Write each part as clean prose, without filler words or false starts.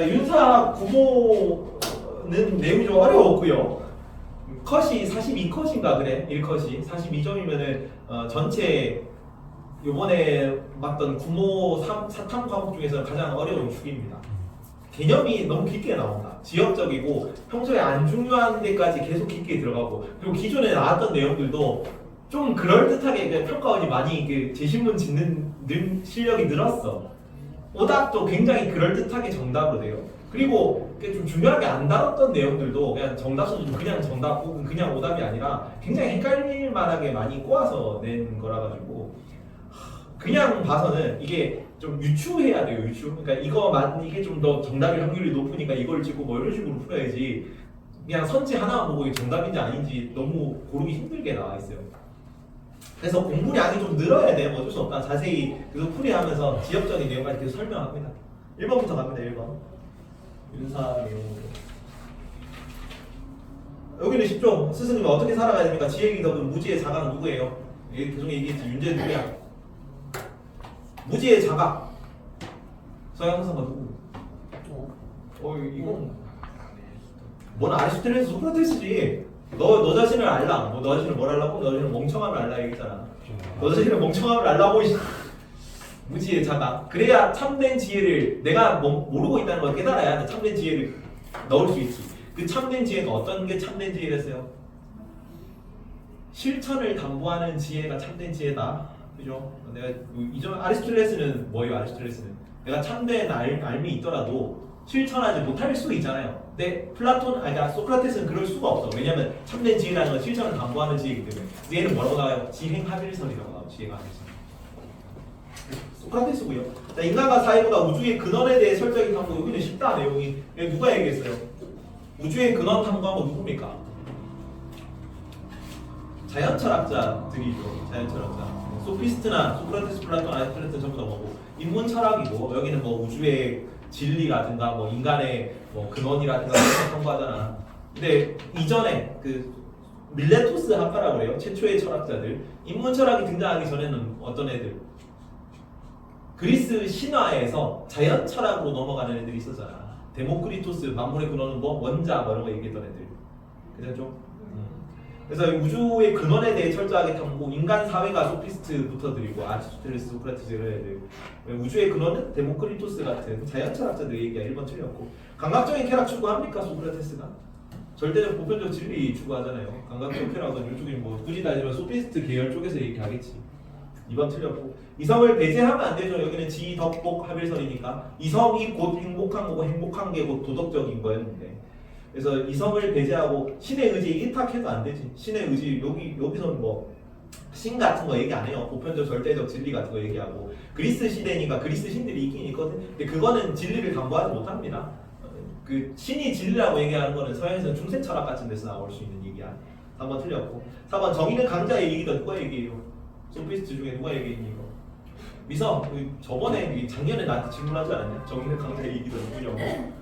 윤사 구모는 내용이 좀 어려웠고요. 컷이 42컷인가 그래. 1컷이 42점이면은 전체 요번에 봤던 구모 사탐 과목 중에서 가장 어려운 축입니다. 개념이 너무 깊게 나온다. 지역적이고 평소에 안 중요한 데까지 계속 깊게 들어가고, 그리고 기존에 나왔던 내용들도 좀 그럴듯하게 평가원이 많이 제신문 짓는 실력이 늘었어. 오답도 굉장히 그럴듯하게 정답으로 돼요. 그리고 좀 중요하게 안 다뤘던 내용들도 그냥 정답 수준 그냥 정답 혹은 그냥 오답이 아니라 굉장히 헷갈릴 만하게 많이 꼬아서 낸 거라 가지고 그냥 봐서는 이게 좀 유추해야 돼요. 유추. 그러니까 이게 좀 더 정답일 확률이 높으니까 이걸 찍고 뭐 이런 식으로 풀어야지, 그냥 선지 하나만 보고 이게 정답인지 아닌지 너무 고르기 힘들게 나와 있어요. 그래서 공부량이 좀 늘어야 돼. 뭐 어쩔 수 없다. 자세히 계속 풀이하면서 지역적인 내용까지 계속 설명합니다. 1번부터 갑니다. 1번. 윤사 내용으로. 여기는 쉽죠. 스승님은 어떻게 살아가야 됩니까? 지혜의 덕은 무지의 자각은 누구예요? 계속 얘기했지. 윤재 누구야? 무지의 자각. 서양사가 누구? 이건 뭔 아리스토텔레스 소크라테스지. 너 자신을 알라. 너 자신을 뭘 알라고? 너 자신을 멍청함을 알라 얘기했잖아. 너 자신을 멍청함을 알라고. 무지의 자각. 그래야 참된 지혜를 내가 모르고 있다는 걸 깨달아야 참된 지혜를 넣을 수 있지. 그 참된 지혜가 어떤 게 참된 지혜랬어요? 실천을 담보하는 지혜가 참된 지혜다. 그죠? 내가 이전 아리스토텔레스는 뭐예요? 아리스토텔레스는 내가 참된 알미 있더라도 실천하지 못할 수 있잖아요. 근데 그러니까 소크라테스는 그럴 수가 없어. 왜냐면 참된 지혜라는 건 실천을 담보하는 지혜이기 때문에. 얘는 뭐라고 나와요? 지행하빌설이라고 나와요. 지행하빌설. 소크라테스고요. 자, 인간과 사회보다 우주의 근원에 대해 설정이 탐구. 여기는 쉽다 내용이. 누가 얘기했어요? 우주의 근원 탐구한 거 누굽니까? 자연철학자들이죠. 자연철학자. 소피스트나 소크라테스, 플라톤, 아리스토텔레스 전부 다 뭐고 인문 철학이고, 여기는 뭐 우주의 진리라든가 뭐 인간의 뭐 근원이라든가 이런 거 탐구하잖아. 근데 이전에 밀레토스 학파라고 그래요. 최초의 철학자들. 인문 철학이 등장하기 전에는 어떤 애들? 그리스 신화에서 자연 철학으로 넘어가는 애들이 있었잖아. 데모크리토스, 만물의 근원은 뭐 원자 뭐 이런 거 얘기했던 애들. 그죠 좀? 그래서 우주의 근원에 대해 철저하게 탐구, 인간 사회가 소피스트부터 드리고 아리스토텔레스, 소크라테스 이런 애들. 우주의 근원은 데모크리토스 같은 자연 철학자들 얘기가 1번 틀렸고, 감각적인 쾌락 추구합니까 소크라테스가? 절대적 보편적 진리 추구하잖아요. 감각적 쾌락은 이쪽이 뭐 굳이 따지면 소피스트 계열 쪽에서 얘기하겠지. 2번 틀렸고, 이성을 배제하면 안 되죠. 여기는 지, 덕, 복, 합일설이니까 이성이 곧 행복한 거고 행복한 게 곧 도덕적인 거였는데, 그래서 이성을 배제하고 신의 의지에 일탁해도 안 되지. 신의 의지 여기서는 뭐 신 같은 거 얘기 안 해요. 보편적 절대적 진리 같은 거 얘기하고, 그리스 시대니까 그리스 신들이 있긴 있거든. 근데 그거는 진리를 담보하지 못합니다. 그 신이 진리라고 얘기하는 거는 서양에서는 중세 철학 같은 데서 나올 수 있는 얘기야. 3번 틀렸고, 4번 정의는 강자의 얘기다. 누가 얘기해요? 소피스트 중에 누가 얘기했니 이거? 미성, 저번에 작년에 나한테 질문하지 않았냐? 정의는 강자의 얘기다 누구냐고.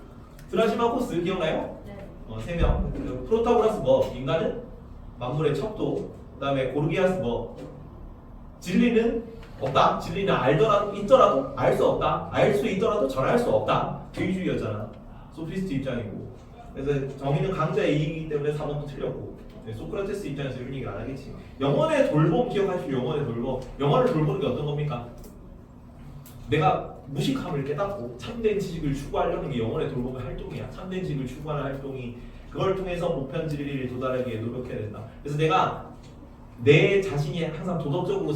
드라시마코스 기억나요? 네. 3명. 프로타고라스 뭐? 인간은 만물의 척도. 그 다음에 고르기아스 뭐? 진리는 없다. 진리는 있더라도 알 수 없다. 알 수 있더라도 전할 수 없다. 대의주의였잖아. 소피스트 입장이고. 그래서 정의는 강자의 이익이기 때문에 4번도 틀렸고. 소크라테스 입장에서 이런 얘기를 안 하겠지. 영혼의 돌봄 기억하시죠? 영혼의 돌봄. 영혼을 돌보는 게 어떤 겁니까? 내가 무식함을 깨닫고 참된 지식을 추구하려는 게 영혼의 돌봄의 활동이야. 참된 지식을 추구하는 활동이, 그걸 통해서 보편 진리를 도달하기 위해 노력해야 된다. 그래서 내가 내 자신이 항상 도덕적으로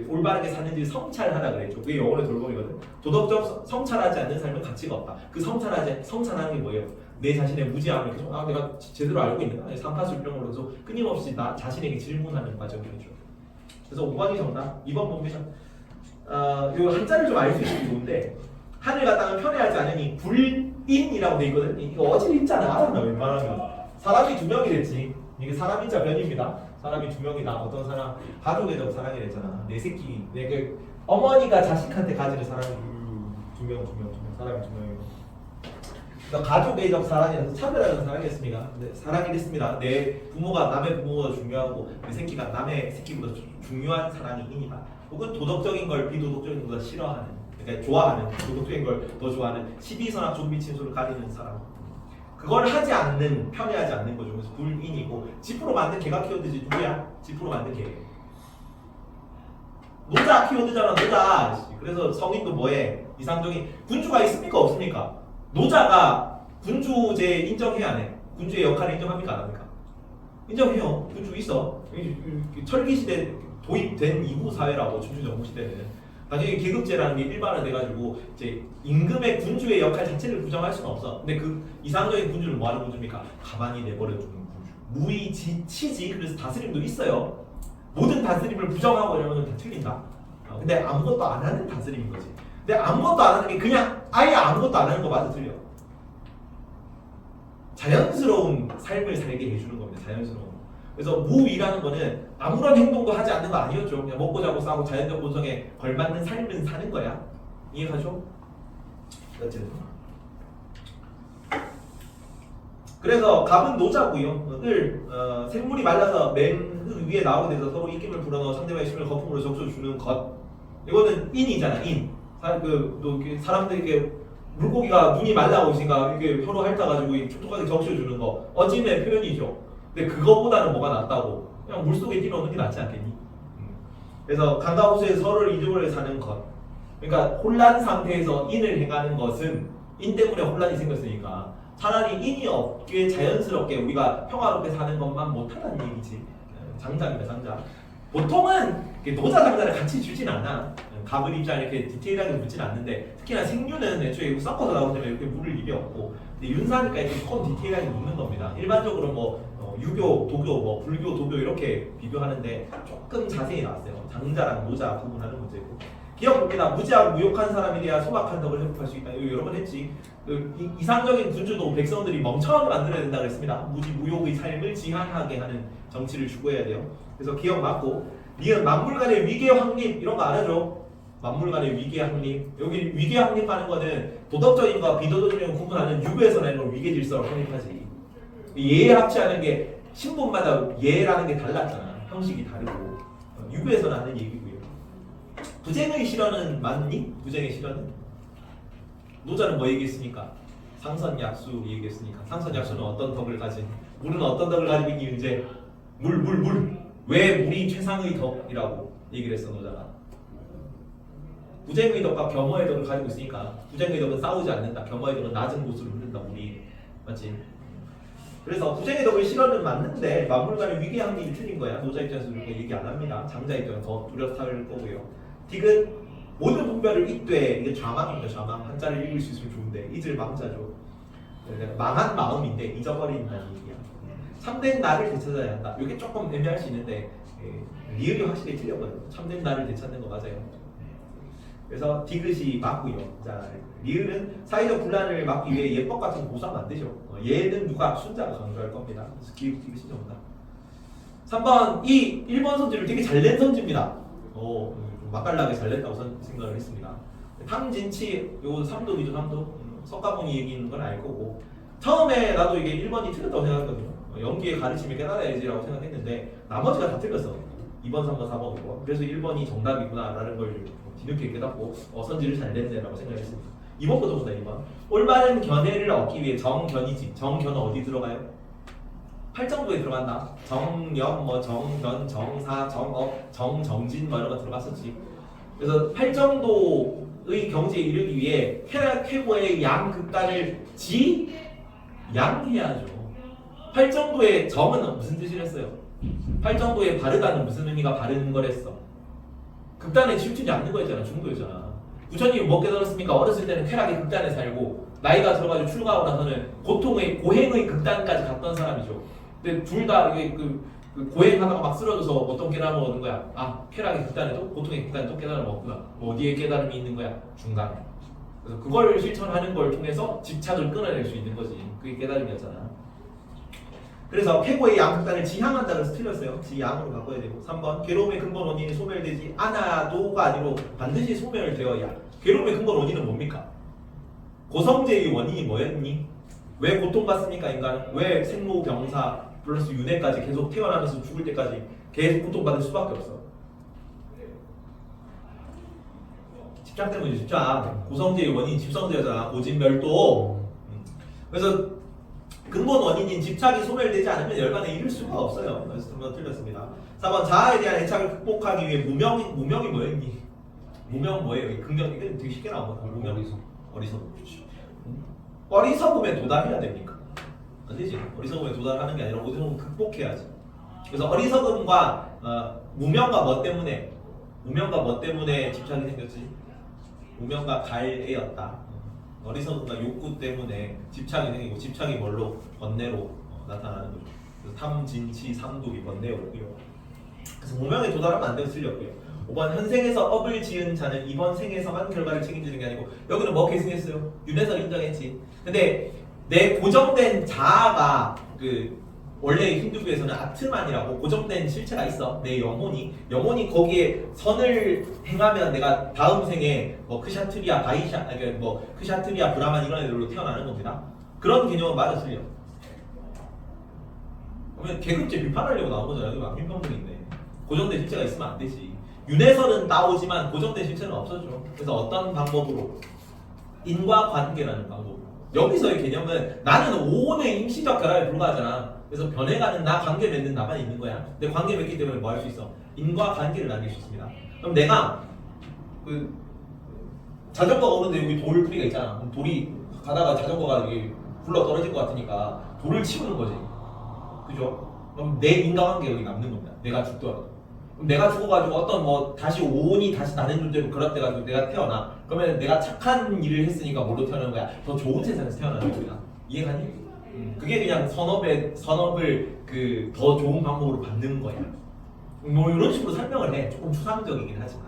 올바르게 사는지 성찰하라 그랬죠. 그게 영혼의 돌봄이거든. 도덕적 성찰하지 않는 삶은 가치가 없다. 그 성찰하는 게 뭐예요? 내 자신의 무지함을 계속 내가 제대로 알고 있는가? 삼파술병으로 해서 끊임없이 나 자신에게 질문하는 과정이죠. 그래서 5번이 정답. 2번 봅니다. 요 한자를 좀 알 수 있으면 좋은데, 하늘 갖다가 편애하지 않으니 불인이라고 돼 있거든. 이거 어질 있잖아. 알았나 웬만하면. 사람이 2명이 됐지. 이게 사람인자 변입니다. 사람이 2명이다. 어떤 사람 가족애적 사랑이 됐잖아. 내 새끼, 어머니가 자식한테 가지는 사랑이 2명, 사람이 2명이고. 그러니까 가족애적 사랑이라서 차별하는 사랑이었습니다. 사랑이 됐습니다. 내 부모가 남의 부모보다 중요하고 내 새끼가 남의 새끼보다 중요한 사랑이 인이다. 혹은 도덕적인 걸 비도덕적인 것보다 싫어하는 그러니까 좋아하는 조고투인 걸 더 좋아하는 12선악 조비친소를 가리는 사람. 그걸 하지 않는 편애하지 않는 거죠. 그래서 불인이고 지프로 만든 개가 키워드지 누구야? 지프로 만든 개. 노자 키워드잖아 노자. 그래서 성인도 뭐해? 이상적인 군주가 있습니까 없습니까? 노자가 군주제 인정해야 안 해? 군주의 역할을 인정합니까 안 합니까? 인정해요. 군주 있어. 철기 시대 도입된 이후 사회라고 춘추전국 시대는 나중에 계급제라는 게 일반화돼가지고 이제 임금의 군주의 역할 자체를 부정할 수는 없어. 근데 그 이상적인 군주는 뭐하는 군주입니까? 가만히 내버려두는 군주. 무의치지. 그래서 다스림도 있어요. 모든 다스림을 부정하고 이러면 다 틀린다. 근데 아무것도 안 하는 다스림인 거지. 근데 아무것도 안 하는 게 그냥 아예 아무것도 안 하는 거 맞아 틀려. 자연스러운 삶을 살게 해주는 겁니다. 자연스러운. 그래서 무위라는 거는 아무런 행동도 하지 않는 거 아니었죠. 그냥 먹고 자고 싸고 자연적 본성에 걸맞는 삶을 사는 거야. 이해가죠? 어쨌든. 그래서 갑은 노자고요. 생물이 말라서 맨흙 위에 나오게 돼서 서로 입김을 불어넣어 상대방의 심을 거품으로 적셔주는 것. 이거는 인이잖아. 인. 사람들에게 물고기가 눈이 말라고 있으니까 이게 혀로 핥아가지고 촉촉하게 적셔주는 거. 어짐의 표현이죠. 근데 그거보다는 뭐가 낫다고? 그냥 물속에 뛰어오는 게 낫지 않겠니? 그래서 강과 호수에서 서로를 이중을 사는 것. 그러니까 혼란 상태에서 인을 행하는 것은 인 때문에 혼란이 생겼으니까 차라리 인이 없게 자연스럽게 우리가 평화롭게 사는 것만 못하다는 얘기지. 장자입니다, 장자. 보통은 노자 장자를 같이 주진 않아. 갑을 입장 이렇게 디테일하게 묻진 않는데 특히나 생류는 애초에 섞어서 나오기 때문에 이렇게 물을 일이 없고 근데 윤사니까 이렇게 조금 디테일하게 묻는 겁니다. 일반적으로 뭐 유교, 도교, 뭐 불교, 도교 이렇게 비교하는데 조금 자세히 나왔어요. 장자랑 노자 구분하는 문제고. 기억봅니다. 무지하고 무욕한 사람에 대한 소박한 덕을 회복할 수 있다. 이거 여러 번 했지. 이상적인 군주도 백성들이 멍청하게 만들어야 된다 그랬습니다. 무지 무욕의 삶을 지향하게 하는 정치를 추구해야 돼요. 그래서 기억 맞고 니은 만물 간의 위계 확립 이런 거 알아줘. 만물 간의 위계 확립. 여기 위계 확립하는 거는 도덕적인과 비도덕적인 구분하는 유교에서 내는 걸 위계 질서로 확립하지. 예에 합치하는 게 신분마다 예라는 게 달랐잖아. 형식이 다르고 유교에서 나는 얘기고요. 부쟁의 실현은 맞니? 부쟁의 실현은? 노자는 뭐 얘기했습니까? 상선약수 얘기했으니까 상선약수는 어떤 덕을 가진 물은 어떤 덕을 가지고 있니 윤재? 물 왜 물이 최상의 덕이라고 얘기를 했어 노자가? 부쟁의 덕과 겸허의 덕을 가지고 있으니까 부쟁의 덕은 싸우지 않는다. 겸허의 덕은 낮은 곳으로 흐른다. 물이 맞지? 그래서 부쟁의 덕을 실현은 맞는데 만물 간의 위계 확립이 틀린 거야. 노자 입장에서 그렇게 얘기 안 합니다. 장자 입장은 더 뚜렷할 거고요. 딕은 모든 분별을 잇되 이게 좌망입니다. 좌망 한자를 읽을 수 있으면 좋은데 잊을 망자죠. 망한 마음인데 잊어버린다는 얘기야. 참된 나를 되찾아야 한다. 이게 조금 애매할 수 있는데 리을이 확실히 틀렸거든요. 참된 나를 되찾는 거 맞아요. 그래서 디귿이 맞고요. 자, 리을은 사회적 분란을 막기 위해 예법 같은 고사 만드죠. 얘는 누가 순자가 강조할 겁니다. 그래서 기획 디귿이 정답. 3번 이 1번 선지를 되게 잘 낸 선지입니다. 맛깔나게 잘 냈다고 생각을 했습니다. 탕진치 요거 3도이죠 3도. 석가모니 얘기인 건 알 거고 처음에 나도 이게 1번이 틀렸다고 생각했거든요. 연기의 가르침을 깨달아야지라고 생각했는데 나머지가 다 틀렸어. 2번, 3번, 4번, 5번. 그래서 1번이 정답이구나 라는 걸 뒤늦게 깨닫고 선지를 잘 냈네 라고 생각했습니다. 2번부터 보자 2번. 올바른 견해를 얻기 위해 정견이지. 정견은 어디 들어가요? 8정도에 들어간다. 정연, 뭐 정견, 정사, 정업, 정정진 뭐 이런 거 들어갔었지. 그래서 8정도의 경지에 이르기 위해 쾌고의 양극단을 지양해야죠. 8정도의 정은 무슨 뜻을 했어요? 8정도의 바르다는 무슨 의미가 바른 거랬어? 극단에 치우치지 않는 거였잖아. 중도였잖아. 부처님이 뭐 깨달았습니까? 어렸을 때는 쾌락의 극단에 살고 나이가 들어가지고 출가하고 나서는 고통의 고행의 극단까지 갔던 사람이죠. 근데 둘 다 이게 그 고행하다가 막 쓰러져서 어떤 깨달음을 얻은 거야? 아, 쾌락의 극단에도 고통의 극단에도 깨달음을 얻구나. 뭐 어디에 깨달음이 있는 거야? 중간에. 그래서 그걸 실천하는 걸 통해서 집착을 끊어낼 수 있는 거지. 그게 깨달음이었잖아. 그래서 쾌고의 양극단을 지향한다 그래서 틀렸어요. 지향으로 바꿔야 되고. 3번 괴로움의 근본 원인이 소멸되지 않아도가 아니고 반드시 소멸되어야. 괴로움의 근본 원인은 뭡니까? 고성제의 원인이 뭐였니? 왜 고통받습니까 인간은? 왜 생로병사 플러스 윤회까지 계속 태어나면서 죽을 때까지 계속 고통받을 수밖에 없어. 집착 때문이지. 집착. 고성제의 원인 집성제잖아. 고진멸도. 그래서 근본 원인인 집착이 소멸되지 않으면 열반에 이를 수가 없어요. 그래서 한번 틀렸습니다. 4번 자아에 대한 애착을 극복하기 위해 무명이 뭐였니? 무명 뭐예요? 긍정 이게 되게 쉽게 나오거든. 무명 어리석음. 그렇지. 어리석음에 도달해야 됩니까? 안 되지. 어리석음에 도달하는 게 아니라 어리석음 극복해야지. 그래서 어리석음과 무명과 뭐 때문에 집착이 생겼지? 무명과 갈애였다. 어리석음과 욕구 때문에 집착이 생기고 집착이 뭘로? 번뇌로 나타나는 거죠. 그래서 탐진치 삼독이 번뇌였고요. 그래서 무명에 도달하면 안 되고 틀렸고요. 5번 현생에서 업을 지은 자는 이번 생에서만 결과를 책임지는 게 아니고 여기는 뭐 계승했어요? 윤회설 인정했지. 근데 내 고정된 자아가 원래 힌두교에서는 아트만이라고 고정된 실체가 있어. 내 영혼이 거기에 선을 행하면 내가 다음 생에 뭐 크샤트리아 바이샤 뭐 크샤트리아 브라만 이런 애들로 태어나는 겁니다. 그런 개념은 맞아 틀려. 그러면 계급제 비판하려고 나온 거잖아. 여기 망민평등이 있네. 고정된 실체가 있으면 안 되지. 윤회설은 나오지만 고정된 실체는 없어져. 그래서 어떤 방법으로? 인과관계라는 방법으로. 여기서의 개념은 나는 오온의 임시적 결합에 불과하잖아. 그래서 변해가는 나, 관계 맺는 나만 있는 거야. 근데 관계 맺기 때문에 뭐 할 수 있어? 인과관계를 남길 수 있습니다. 그럼 내가 자전거가 오는데 여기 돌뿌리가 있잖아. 그럼 돌이 가다가 자전거가 여기 굴러 떨어질 것 같으니까 돌을 치우는 거지. 그죠? 그럼 내 인과관계 여기 남는 겁니다. 내가 죽더라도. 그럼 내가 죽어가지고 어떤 다시 오온이 다시 나는 존재로 결합돼가지고 내가 태어나. 그러면 내가 착한 일을 했으니까 뭘로 태어나는 거야? 더 좋은 세상에서 태어나는 거야. 이해가니? 그게 그냥 선업을 더 좋은 방법으로 만드는 거야. 뭐 이런 식으로 설명을 해. 조금 추상적이긴 하지만.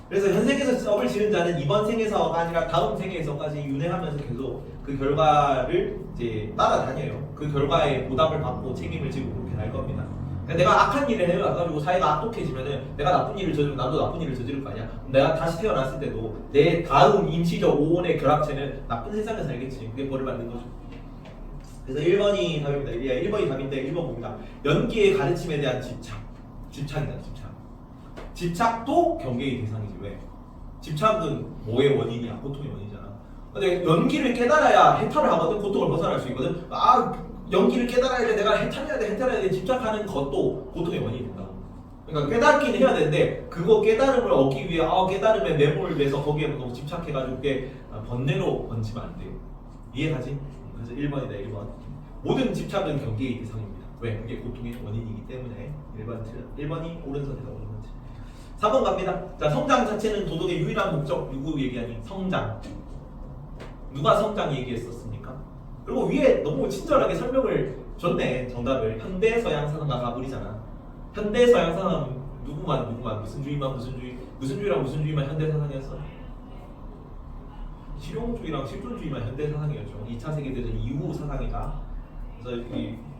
그래서 현생에서 업을 지은 자는 이번 생에서가 아니라 다음 생에서까지 윤회하면서 계속 그 결과를 이제 따라다녀요. 그 결과에 보답을 받고 책임을 지고 그렇게 할 겁니다. 그러니까 내가 악한 일을 해가지고 사회가 악독해지면은 내가 나쁜 일을 저지르면 나도 나쁜 일을 저지를 거 아니야. 내가 다시 태어났을 때도 내 다음 임시적 오온의 결합체는 나쁜 세상에서 살겠지. 그게 벌을 받는 거죠. 그래서 1번이 답입니다. 1번이 답인데 1번 봅니다. 연기의 가르침에 대한 집착이다. 집착도 경계의 대상이지. 왜? 집착은 뭐의 원인이야? 고통의 원인이잖아. 근데 연기를 깨달아야 해탈을 하거든. 고통을 벗어날 수 있거든. 연기를 깨달아야 돼. 내가 해탈해야 돼. 집착하는 것도 고통의 원인이 된다고. 그러니까 깨닫긴 해야 되는데 그거 깨달음을 얻기 위해 깨달음에 매몰돼서 거기에 너무 집착해가지고 그게 번뇌로 번지면 안 돼요. 이해가지? 그래서 1번이다. 1번. 모든 집착은 경계의 대상입니다. 왜? 그게 고통의 원인이기 때문에 1번이 옳은 선택이다. 옳은 선택. 4번 갑니다. 자, 성장 자체는 도덕의 유일한 목적. 누구 얘기하니? 성장. 누가 성장 얘기했었습니까? 그리고 위에 너무 친절하게 설명을 줬네. 정답을. 현대 서양 사상과 가불이잖아. 현대 서양 사상은 누구만 무슨 주의만 무슨 주의만 현대 사상이었어? 실용주의랑 실존주의만 현대 사상이었죠. 2차 세계대전 이후 사상이다. 그래서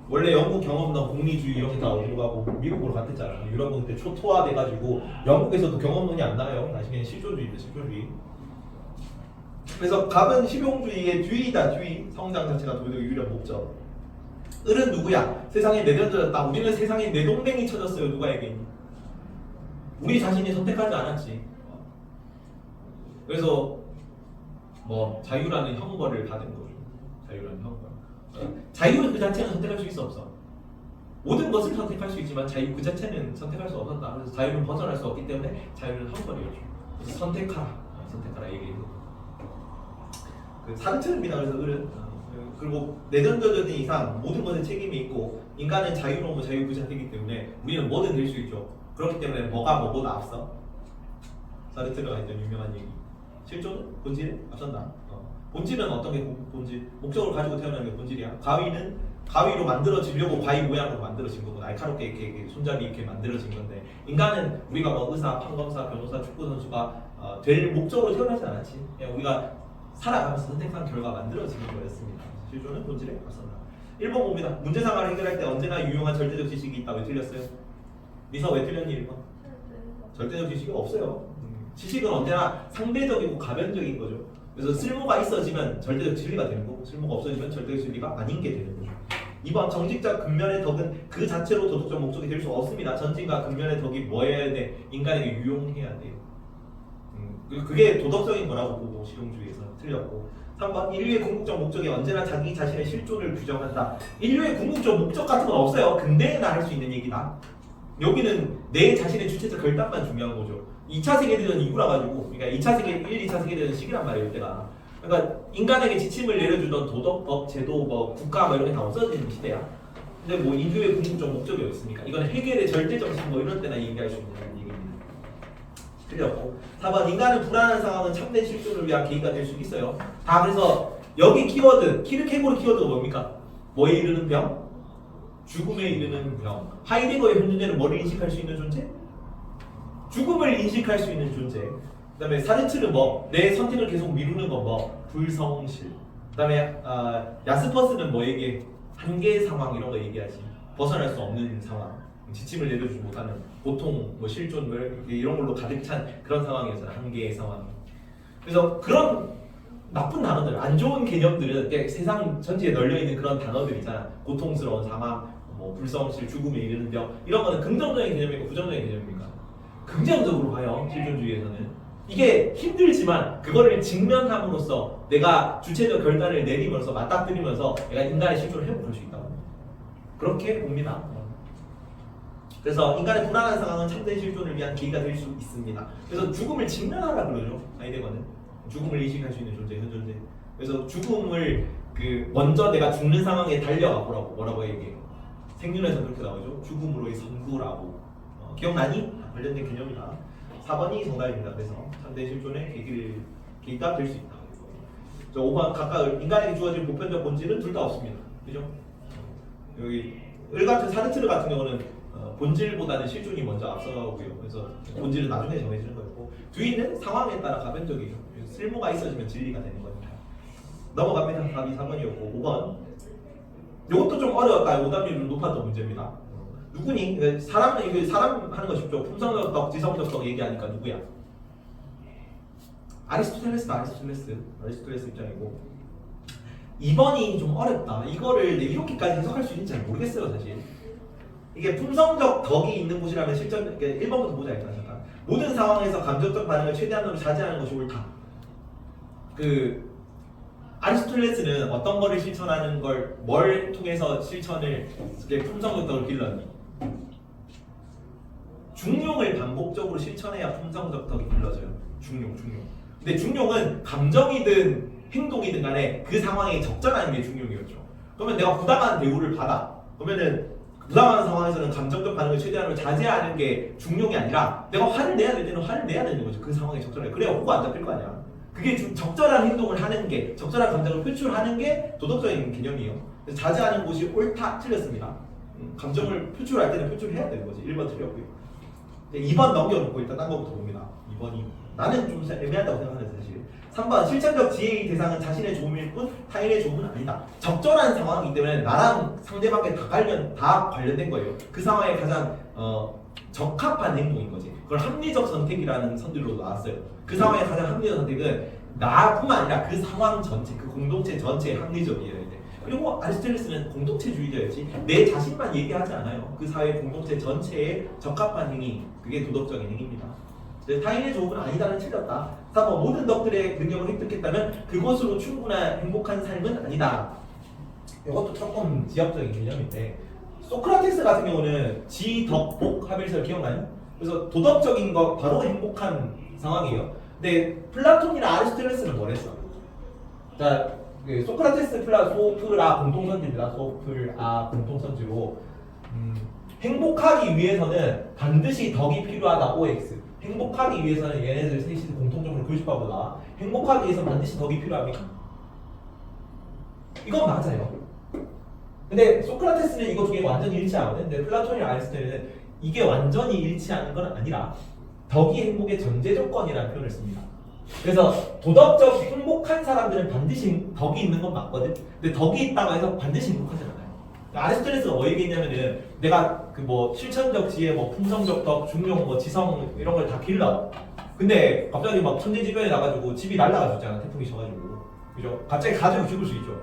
원래 영국 경험론 공리주의 이렇게 다 어디로 가고 미국으로 갔댔잖아. 유럽은 그때 초토화돼가지고 영국에서도 경험론이 안 나요. 나중에 실존주의입니다. 실존주의. 그래서 갑은 실용주의의 뒤이다. 성장 자체가 도덕의 유일한 목적. 을은 누구야? 세상에 내던져졌다. 우리는 세상에 내동댕이 쳐졌어요. 누가 얘기했니? 우리 자신이 선택하지 않았지. 그래서 자유라는 형벌을 받은 거죠. 자유라는 형벌. 자유는 그 자체는 선택할 수 있어 없어? 모든 것을 선택할 수 있지만 자유 그 자체는 선택할 수 없었다. 그래서 자유는 벗어날 수 없기 때문에 자유는 형벌이었죠. 그래서 선택하라 얘기해요. 사르트르입니다. 그래서 을은 그리고 내던져진 이상 모든 것에 책임이 있고 인간은 자유로운 자유 그 자체이기 때문에 우리는 뭐든 될 수 있죠. 그렇기 때문에 뭐가 뭐보다 앞서? 사르트르가 했던 유명한 얘기. 실존은 본질에 앞선다. 본질은 어떤 게 본질? 목적을 가지고 태어나는 게 본질이야. 가위로 만들어지려고 가위 모양으로 만들어진 거고 날카롭게 이렇게 손잡이 이렇게 만들어진 건데 인간은 우리가 의사, 판검사, 변호사, 축구 선수가 될 목적으로 태어나지 않았지. 그냥 우리가 살아가면서 선택한 결과 만들어지는 거였습니다. 실존은 본질에 앞선다. 1번 봅니다. 문제상을 해결할 때 언제나 유용한 절대적 지식이 있다. 왜 틀렸어요? 미서 왜 틀렸니 1번? 절대적 지식이 없어요. 지식은 언제나 상대적이고 가변적인 거죠. 그래서 쓸모가 있어지면 절대적 진리가 되는 거고 쓸모가 없어지면 절대적 진리가 아닌 게 되는 거죠. 2번 정직자 근면의 덕은 그 자체로 도덕적 목적이 될 수 없습니다. 전진과 근면의 덕이 뭐여야 돼? 인간에게 유용해야 돼요. 그게 도덕적인 거라고 보고 실용주의에서 틀렸고. 3번 인류의 궁극적 목적이 언제나 자기 자신의 실존을 규정한다. 인류의 궁극적 목적 같은 건 없어요. 근대에나 할 수 있는 얘기다. 여기는 내 자신의 주체적 결단만 중요한 거죠. 2차 세계대전 이후라 가지고, 그러니까 2차 세계 1, 2차 세계대전 시기란 말이에요, 이때가. 그러니까 인간에게 지침을 내려주던 도덕법, 제도, 뭐 국가 뭐 이런 게 다 없어지는 시대야. 근데 뭐 인류의 궁극적 목적이 어딨습니까? 이건 해결의 절대 정신 뭐 이런 때나 얘기할 수 있는 얘기입니다. 틀렸고. 4번 인간은 불안한 상황은 참된 실존을 위한 계기가 될 수 있어요. 다 그래서 여기 키워드, 키르케고르 키워드가 뭡니까? 뭐에 이르는 병? 죽음에 이르는 병. 하이데거의 현존제는 뭐를 인식할 수 있는 존재? 죽음을 인식할 수 있는 존재. 그 다음에 사르트르 뭐? 내 선택을 계속 미루는 거 뭐? 불성실. 그 다음에 야스퍼스는 뭐 얘기해? 한계 상황 이런 거 얘기하지. 벗어날 수 없는 상황. 지침을 내려주지 못하는 보통 뭐 실존 이런 걸로 가득 찬 그런 상황이었잖아. 한계의 상황. 그래서 그런 나쁜 단어들, 안 좋은 개념들은 세상 전체에 널려 있는 그런 단어들 있잖아. 고통스러운 사망, 뭐 불성실, 죽음에 이르는 병 이런 거는 긍정적인 개념이고 부정적인 개념입니까? 긍정적으로 봐요. 실존주의에서는 이게 힘들지만 그거를 직면함으로써 내가 주체적 결단을 내리면서 맞닥뜨리면서 내가 인간의 실존을 회복할 수 있다고 그렇게 봅니다. 그래서 인간의 불안한 상황은 참된 실존을 위한 계기가 될 수 있습니다. 그래서 죽음을 직면하라 그러죠. 하이데거는 죽음을 인식할 수 있는 존재, 현존재. 그래서 죽음을 먼저 내가 죽는 상황에 달려가 보라고 뭐라고 얘기해요. 생륜에서 그렇게 나오죠. 죽음으로의 선구라고. 기억나니? 관련된 개념이다. 4번이 정답입니다. 그래서 참된 실존의 계기가 될 수 있다. 5번 각각 인간에게 주어진 보편적 본질은 둘 다 없습니다. 그죠? 여기 을 같은 사르트르 같은 경우는 본질보다는 실존이 먼저 앞서고요. 그래서 본질은 나중에 정해지는 거였고 뒤는 상황에 따라 가변적이에요. 쓸모가 있어지면 진리가 되는 거니까. 넘어갑니다. 답이 3번이었고 5번. 이것도 좀 어려웠다. 오답률이 좀 높았던 문제입니다. 누구니? 사람 하는 거 쉽죠. 품성적 덕, 지성적 덕 얘기하니까 누구야? 아리스토텔레스다. 아리스토텔레스 입장이고 2번이 좀 어렵다. 이거를 이렇게까지 해석할 수 있는지 잘 모르겠어요, 사실. 이게 품성적 덕이 있는 곳이라면 실전 1번부터 보자 일단 잠깐. 모든 상황에서 감정적 반응을 최대한으로 자제하는 것이 옳다. 아리스토텔레스는 어떤 거를 실천하는 걸 뭘 통해서 실천을 품성적 덕을 길렀니? 중용을 반복적으로 실천해야 품성적 덕이 길러져요. 중용. 근데 중용은 감정이든 행동이든 간에 그 상황에 적절한 게 중용이었죠. 그러면 내가 부당한 대우를 받아. 그러면은 부당한 상황에서는 감정적 반응을 최대한으로 자제하는 게 중용이 아니라 내가 화를 내야 될 때는 화를 내야 되는 거죠. 그 상황에 적절하게. 그래야 호가 안 잡힐 거 아니야. 그게 적절한 행동을 하는 게, 적절한 감정을 표출하는 게 도덕적인 개념이에요. 그래서 자제하는 곳이 옳다, 틀렸습니다. 감정을 표출할 때는 표출해야 되는 거지. 1번 틀렸고요. 2번 넘겨놓고 일단 딴 거부터 봅니다. 2번이 나는 좀 애매하다고 생각하는데 사실. 3번 실천적 지혜의 대상은 자신의 좋음일 뿐 타인의 좋음은 아니다. 적절한 상황이기 때문에 나랑 상대방께 다 관련된 거예요. 그 상황에 가장 적합한 행동인 거지. 그걸 합리적 선택이라는 선들로 나왔어요. 그 상황에 가장 합리적 선택은 나뿐만 아니라 그 상황 전체, 그 공동체 전체의 합리적이어야 돼. 그리고 아리스토텔레스는 공동체주의자였지 내 자신만 얘기하지 않아요. 그 사회 공동체 전체에 적합한 행위, 그게 도덕적인 행위입니다. 타인의 좋음은 아니다는 틀렸다. 3번 모든 덕들의 능력을 획득했다면 그것으로 충분한 행복한 삶은 아니다. 이것도 조금 지엽적인 개념인데 소크라테스 같은 경우는 지덕복 합일설 기억나요? 그래서 도덕적인 거 바로 행복한 상황이에요. 근데 플라톤이나 아리스토텔레스는 뭐랬어? 자, 소크라테스 소프라 공통선지입니다. 소프라 공통선지로 행복하기 위해서는 반드시 덕이 필요하다. OX. 행복하기 위해서는 얘네들 셋이 공통적으로 교집합보다 행복하기 위해서 반드시 덕이 필요합니까? 이건 맞아요. 근데 소크라테스는 이거 두 개 완전히 일치하거든. 근데 플라톤이랑 아리스토텔레스는 이게 완전히 일치하는 건 아니라 덕이 행복의 전제 조건이라는 표현을 씁니다. 그래서 도덕적 행복한 사람들은 반드시 덕이 있는 건 맞거든. 근데 덕이 있다고 해서 반드시 행복하지 않아요. 아리스토텔레스가 뭐 얘기했냐면은 내가 실천적 지혜, 품성적 덕, 중용, 지성 이런 걸 다 길러. 근데 갑자기 막 천재지변에 나가지고 집이 날라가 죽잖아. 태풍이 쳐가지고. 그죠? 갑자기 가지고 죽을 수 있죠.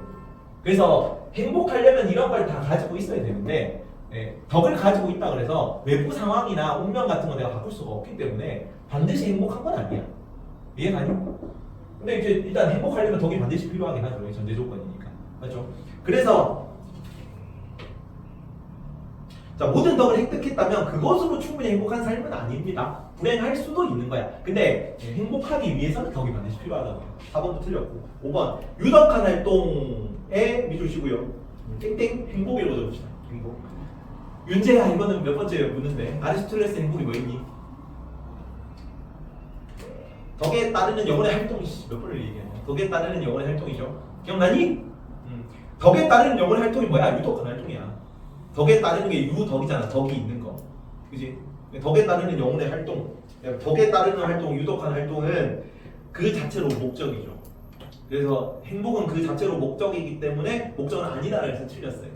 그래서 행복하려면 이런 걸 다 가지고 있어야 되는데 덕을 가지고 있다 그래서 외부 상황이나 운명 같은 거 내가 바꿀 수가 없기 때문에 반드시 행복한 건 아니야. 이해가니? 근데 이제 일단 행복하려면 덕이 반드시 필요하긴 하죠. 이게 전제 조건이니까. 맞죠? 그래서 자, 모든 덕을 획득했다면 그것으로 충분히 행복한 삶은 아닙니다. 불행할 수도 있는 거야. 근데 행복하기 위해서는 덕이 반드시 필요하다고요. 4번도 틀렸고. 5번 유덕한 활동에 미주시고요. 땡땡 행복이라고 적읍시다. 행복. 윤재야, 이거는 몇 번째 묻는데 아리스토텔레스 행복이 뭐였니? 덕에 따르는 영혼의 활동이 몇 번을 얘기하냐? 덕에 따르는 영혼의 활동이죠. 기억나니? 덕에 따르는 영혼의 활동이 뭐야? 유덕한 활동이야. 덕에 따르는 게 유덕이잖아. 덕이 있는 거, 그지? 덕에 따르는 영혼의 활동, 덕에 따르는 활동, 유덕한 활동은 그 자체로 목적이죠. 그래서 행복은 그 자체로 목적이기 때문에 목적은 아니다라고 해서 틀렸어요.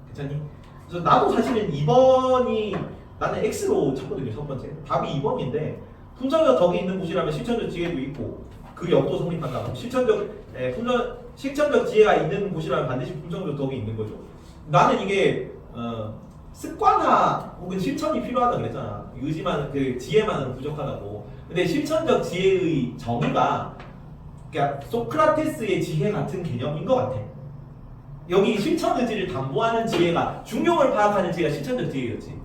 괜찮니? 그래서 나도 사실은 2번이 나는 X로 쳤거든요. 첫 번째 답이 2번인데 품성적 덕이 있는 곳이라면 실천적 지혜도 있고 그 역도 성립한다. 그럼 실천적 지혜가 있는 곳이라면 반드시 품성적 덕이 있는 거죠. 나는 이게 습관화 혹은 실천이 필요하다 그랬잖아. 의지만 그 지혜만은 부족하다고. 근데 실천적 지혜의 정의가 그러니까 소크라테스의 지혜 같은 개념인 것 같아. 여기 실천 의지를 담보하는 지혜가 중용을 파악하는 지혜가 실천적 지혜였지.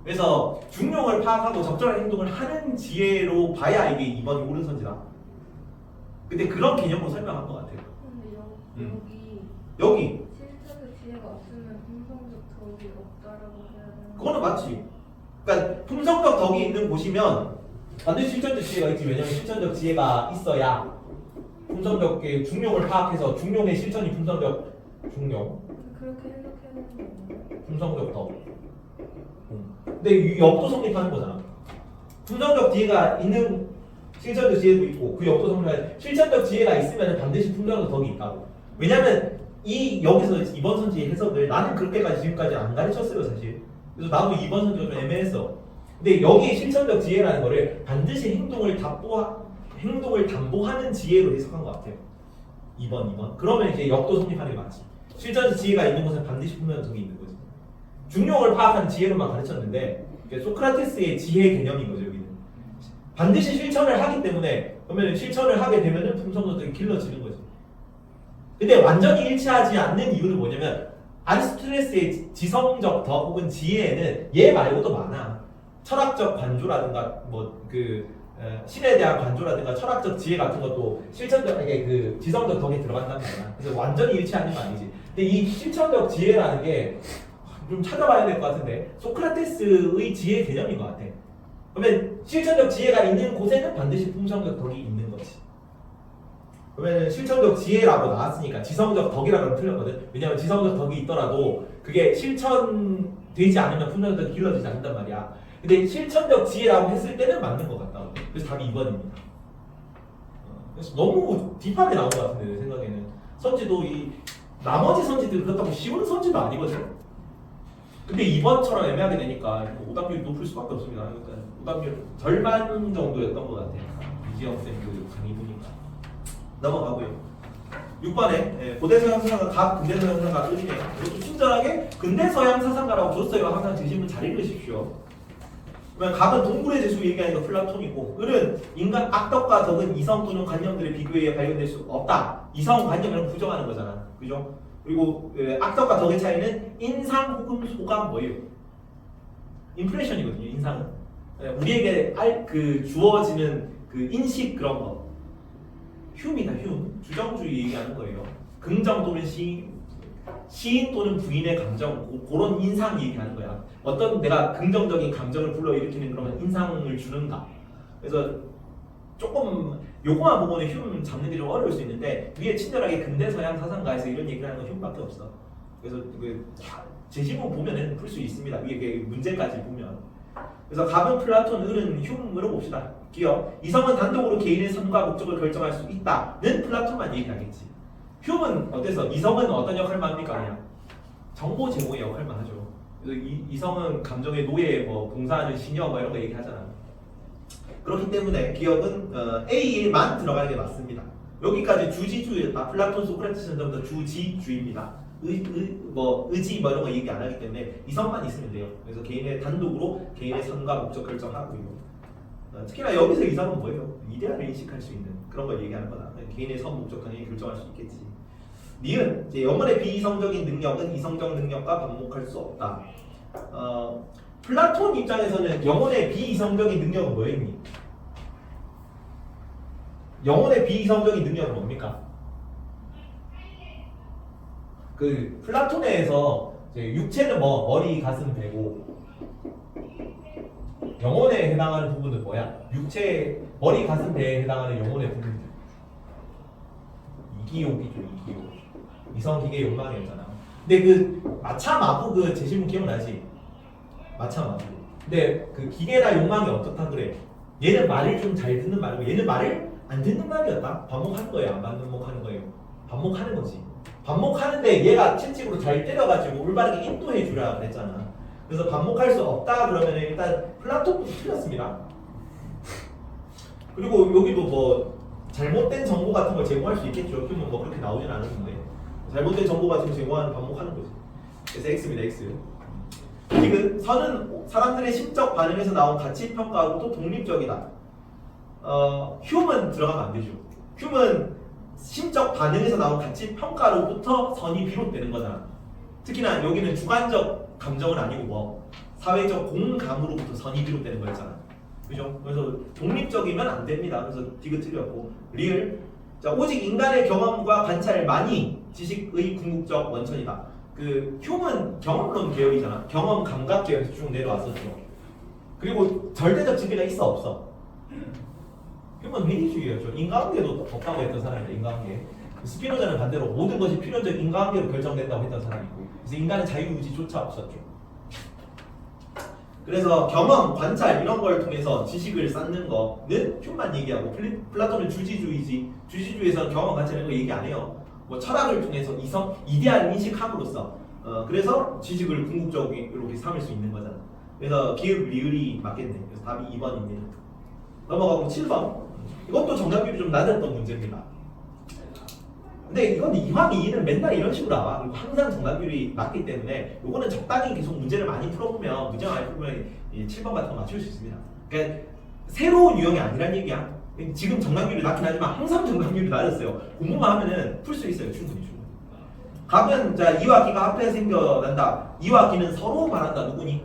그래서 중용을 파악하고 적절한 행동을 하는 지혜로 봐야 이게 2번이 옳은 선지다. 근데 그런 개념으로 설명한 것 같아요. 근데 여기 실천적 지혜가 없으면 품성적 덕이 없다라고 해야 되는 그거는 맞지. 그러니까 품성적 덕이 있는 곳이면 반드시 실천적 지혜가 있지. 왜냐면 실천적 지혜가 있어야 품성적 중용을 파악해서 중용의 실천이 품성적 중용, 그렇게 해석해야 되는 거예요. 품성적 덕. 근데 이 역도 성립하는 거잖아. 품성적 지혜가 있는 실천적 지혜도 있고 그 역도 성립하는 실천적 지혜가 있으면 반드시 품성적 덕이 있다고. 왜냐면 이 여기서 이번 선지 해석을 나는 그렇게까지 지금까지 안 가르쳤어요 사실. 그래서 나도 이번 선지가 좀 애매했어. 근데 여기 실천적 지혜라는 거를 반드시 행동을 담보하는 지혜로 해석한 것 같아요. 2번. 그러면 이제 역도 성립하는 게 맞지. 실천적 지혜가 있는 곳은 반드시 품성적 덕이 있는 거지. 중용을 파악하는 지혜로만 가르쳤는데 소크라테스의 지혜 개념인 거죠. 여기는 반드시 실천을 하기 때문에 그러면 실천을 하게 되면은 품성적 덕이 길러지는 거지. 근데 완전히 일치하지 않는 이유는 뭐냐면 아리스토텔레스의 지성적 덕 혹은 지혜에는 얘 말고도 많아. 철학적 관조라든가 뭐 신에 대한 관조라든가 철학적 지혜 같은 것도 실천적에게 그 지성적 덕에 들어간단 말이야. 그래서 완전히 일치하는 건 아니지. 근데 이 실천적 지혜라는 게 좀 찾아봐야 될 것 같은데 소크라테스의 지혜 개념인 것 같아. 그러면 실천적 지혜가 있는 곳에는 반드시 품성적 덕이 있는 거지. 그러면 실천적 지혜라고 나왔으니까 지성적 덕이라고 하면 틀렸거든. 왜냐면 지성적 덕이 있더라도 그게 실천되지 않으면 품성적 덕이 길러지지 않는단 말이야. 근데 실천적 지혜라고 했을 때는 맞는 것 같다. 그래서 답이 2번입니다. 그래서 너무 딥하게 나온 것 같은데 내 생각에는 선지도 이 나머지 선지들 그렇다고 쉬운 선지도 아니거든. 근데 2번처럼 애매하게 되니까 오답률이 높을 수밖에 없습니다. 그러니까 오답률 절반 정도였던 것 같아요. 이지영 쌤 그 강의 보니까. 넘어가고요. 6번에 고대서양 사상가 각 근대서양 사상가 을이네요. 이것도 친절하게 근대서양 사상가라고 줬어요. 항상 제시문 잘 읽으십시오. 그러면 각은 동물의 재수 얘기하니까 플라톤이고 을은 인간 악덕과 덕은 이성 또는 관념들의 비교에 발견될 수 없다. 이성 관념이랑 부정하는 거잖아. 그죠? 그리고 악덕과 덕의 차이는 인상 혹은 소감 뭐예요? 인프레션이거든요. 인상은 우리에게 주어지는 그 인식 그런 거. 흉이다. 흉. 주정주의 얘기하는 거예요. 긍정 또는 시인 또는 부인의 감정 그런 인상 얘기하는 거야. 어떤 내가 긍정적인 감정을 불러일으키는 그런 인상을 주는가. 그래서 조금 요거만 보고는 흉 잡는 게 좀 어려울 수 있는데 위에 친절하게 근대서양 사상가에서 이런 얘기를 하는 건 흉밖에 없어. 그래서 제시문 보면은 풀 수 있습니다. 위에 문제까지 보면. 그래서 갑은 플라톤, 을은 흉으로 봅시다. 기억. 이성은 단독으로 개인의 선과 목적을 결정할 수 있다는 플라톤만 얘기하겠지. 흉은 어때서? 이성은 어떤 역할만 합니까? 그냥 정보 제공의 역할만 하죠. 그래서 이성은 감정의 노예, 봉사하는 시녀 이런 거 얘기하잖아. 그렇기 때문에 기억은 A에만 들어가는 게 맞습니다. 여기까지 주지주였다. 플라톤, 소크라테스는 전부 다 주지주입니다. 의지 이런 거 얘기 안 하기 때문에 이성만 있으면 돼요. 그래서 개인의 단독으로 개인의 선과 목적 결정하고요. 특히나 여기서 이상은 뭐예요? 이데알을 인식할 수 있는 그런 걸 얘기하는 거다. 개인의 선 목적 당연히 결정할 수 있겠지. 니은 이제 영혼의 비이성적인 능력은 이성적 능력과 반목할 수 없다. 플라톤 입장에서는 영혼의 비이성적인 능력은 뭐였니? 영혼의 비이성적인 능력은 뭡니까? 그 플라톤에서 이제 육체는 뭐 머리, 가슴, 배고 영혼에 해당하는 부분은 뭐야? 육체, 머리, 가슴, 배에 해당하는 영혼의 부분들. 이기욕이죠, 이기욕. 이성, 기계, 욕망이었잖아. 근데 그 마차 마부 그 제시문 기억나지? 마차 마부. 근데 그 기계나 욕망이 어떻다 그래? 얘는 말을 좀 잘 듣는 말이고 얘는 말을 안 듣는 말이었다. 반목하는 거예요, 안 반목하는 거예요? 반목하는 거지. 반목하는데 얘가 채찍으로 잘 때려가지고 올바르게 인도해 주라 그랬잖아. 그래서 반목할 수 없다 그러면 일단 플라톤부터 틀렸습니다. 그리고 여기도 뭐 잘못된 정보 같은 걸 제공할 수 있겠죠. 그러면 뭐 그렇게 나오진 않았는데 잘못된 정보 같은 걸 제공하는 반목하는 거지. 그래서 X입니다. X. 지금 선은 사람들의 심적 반응에서 나온 가치 평가하고도 독립적이다. 휴먼 들어가면 안 되죠. 휴먼 심적 반응에서 나온 가치 평가로부터 선이 비롯되는 거잖아. 특히나 여기는 주관적 감정은 아니고 뭐 사회적 공감으로부터 선이 비롯되는 거였잖아. 그죠? 그래서 독립적이면 안 됩니다. 그래서 디귿 틀렸고 리을. 자, 오직 인간의 경험과 관찰만이 지식의 궁극적 원천이다. 그 휴먼 경험론 계열이잖아. 경험 감각 계열에서 쭉 내려왔었죠. 그리고 절대적 지배가 있어 없어? 휴먼 회의주의였죠. 인과관계도 없다고 했던 사람이다. 인과관계. 스피노자는 반대로 모든 것이 필연적 인과관계로 결정된다고 했던 사람이고, 그래서 인간은 자유의지조차 없었죠. 그래서 경험, 관찰 이런 걸 통해서 지식을 쌓는 거는 휴먼 얘기하고 플라톤은 주지주의지. 주지주의에서는 경험, 관찰 이런 거 얘기 안 해요. 뭐 철학을 통해서 이성, 이데알을 인식함으로써 그래서 지식을 궁극적으로 이렇게 삼을 수 있는 거잖아. 그래서 기읍, 리을이 맞겠네. 그래서 답이 2번입니다. 넘어가고 7번. 이것도 정답률이 좀 낮았던 문제입니다. 근데 이건 이황 2는 맨날 이런 식으로 나와. 그리고 항상 정답률이 낮기 때문에 이거는 적당히 계속 문제를 많이 풀어보면 문제 많이 풀어보면 7번 같은 거 맞출 수 있습니다. 그러니까 새로운 유형이 아니란 얘기야. 지금 정답률이 낮긴 하지만 항상 정답률이 낮았어요. 공부만 하면은 풀 수 있어요. 충분히. 각은 자 이와 기가 합해 생겨난다. 이와 기는 서로 말한다. 누구니?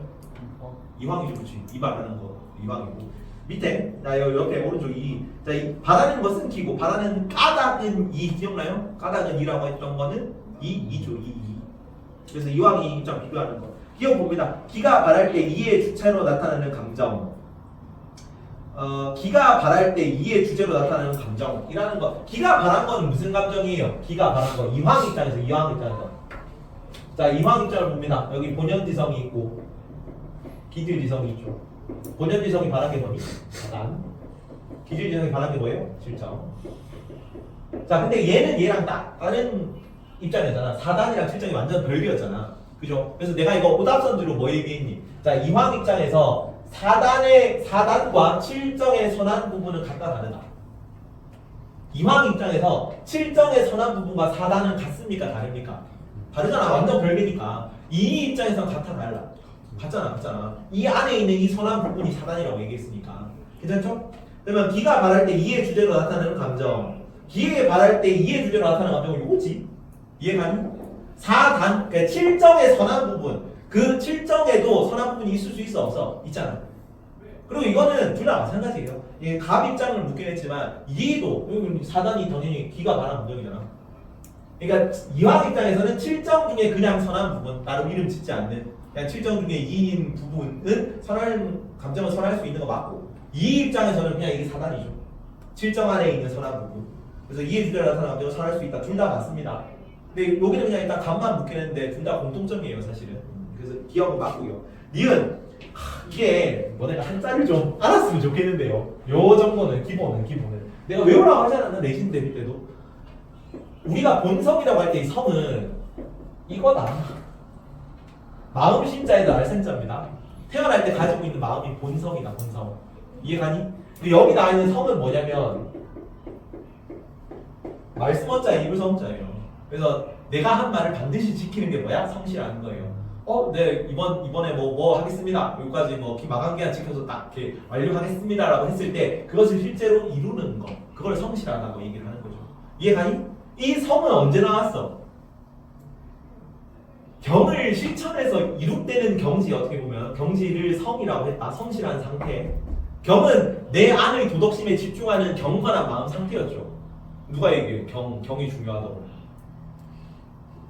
이황이죠, 그렇지. 이 말하는 거 이황이고. 밑에 자 옆에 오른쪽 이. 자, 이 바라는 것은 기고 바라는 까닭은 이 기억나요? 까닭은 이라고 했던 거는 이죠, 이. 그래서 이황이 입장 비교하는 거. 기억 봅니다. 기가 바랄 때 이의 주체로 나타나는 감정. 기가 바랄 때 이의 주제로 나타나는 감정이라는 거. 기가 바란 건 무슨 감정이에요? 기가 바란 거. 이황 입장에서 이황 입장에서. 자, 이황 입장을 봅니다. 여기 본연지성이 있고 기질지성이 있죠. 본연지성이 바란 게 뭐니? 사단. 기질지성이 바란 게 뭐예요? 실정. 자, 근데 얘는 얘랑 다른 입장이잖아. 사단이랑 실정이 완전 별개였잖아. 그죠? 그래서 내가 이거 오답선두로 뭐 얘기했니? 자, 이황 입장에서 사단과 칠정의 선한 부분은 같다 다르다. 이황 입장에서 칠정의 선한 부분과 사단은 같습니까? 다릅니까? 다르잖아. 완전 별개니까. 이 입장에서는 같아 달라. 같잖아. 이 안에 있는 이 선한 부분이 사단이라고 얘기했으니까. 괜찮죠? 그러면 기가 바랄 때 이의 주제로 나타나는 감정, 기에 바랄 때 이의 주제로 나타나는 감정은 요거지. 이해가니? 사단, 그러니까 칠정의 선한 부분, 그 칠정에도 선한 부분이 있을 수 있어 없어? 있잖아. 그리고 이거는 둘 다 마찬가지예요. 예, 갑 입장을 묻긴 했지만 이도 사단이 당연히 기가 바란 감정이잖아. 그러니까 이황 입장에서는 칠정 중에 그냥 선한 부분, 나름 이름 짓지 않는 그냥 칠정 중에 이인 부분은 선한 감정을 선할 수 있는 거 맞고, 이 입장에서는 그냥 이게 사단이죠. 칠정 안에 있는 선한 부분. 그래서 이의 주제로 나타나는 감정을 선할 수 있다. 둘 다 맞습니다. 근데 여기는 그냥 일단 갑만 묻긴 했는데 둘 다 공통점이에요, 사실은. 그래서 기억은 맞고요. 니은 이게 뭐 내가 한자를 좀 알았으면 좋겠는데요. 요 정도는 기본은 내가 외우라고 하지 않았나? 내신 대비 때도 우리가 본성이라고 할 때 이 성은 이거다. 마음 신자에도 알생자입니다. 태어날 때 가지고 있는 마음이 본성이다. 본성. 이해가니? 여기 나와 있는 성은 뭐냐면 말씀 원자에 이불 성자예요. 그래서 내가 한 말을 반드시 지키는 게 뭐야? 성실하는 거예요. 네 이번에 뭐 하겠습니다. 여기까지 뭐 마감 기한 지켜서 딱 이렇게 완료하겠습니다라고 했을 때 그것을 실제로 이루는 거, 그걸 성실하다고 얘기를 하는 거죠. 이해가니? 이 성은 언제 나왔어? 경을 실천해서 이룩되는 경지, 어떻게 보면 경지를 성이라고 했다. 성실한 상태. 경은 내 안의 도덕심에 집중하는 경건한 마음 상태였죠. 누가 얘기해? 경이 중요하다고.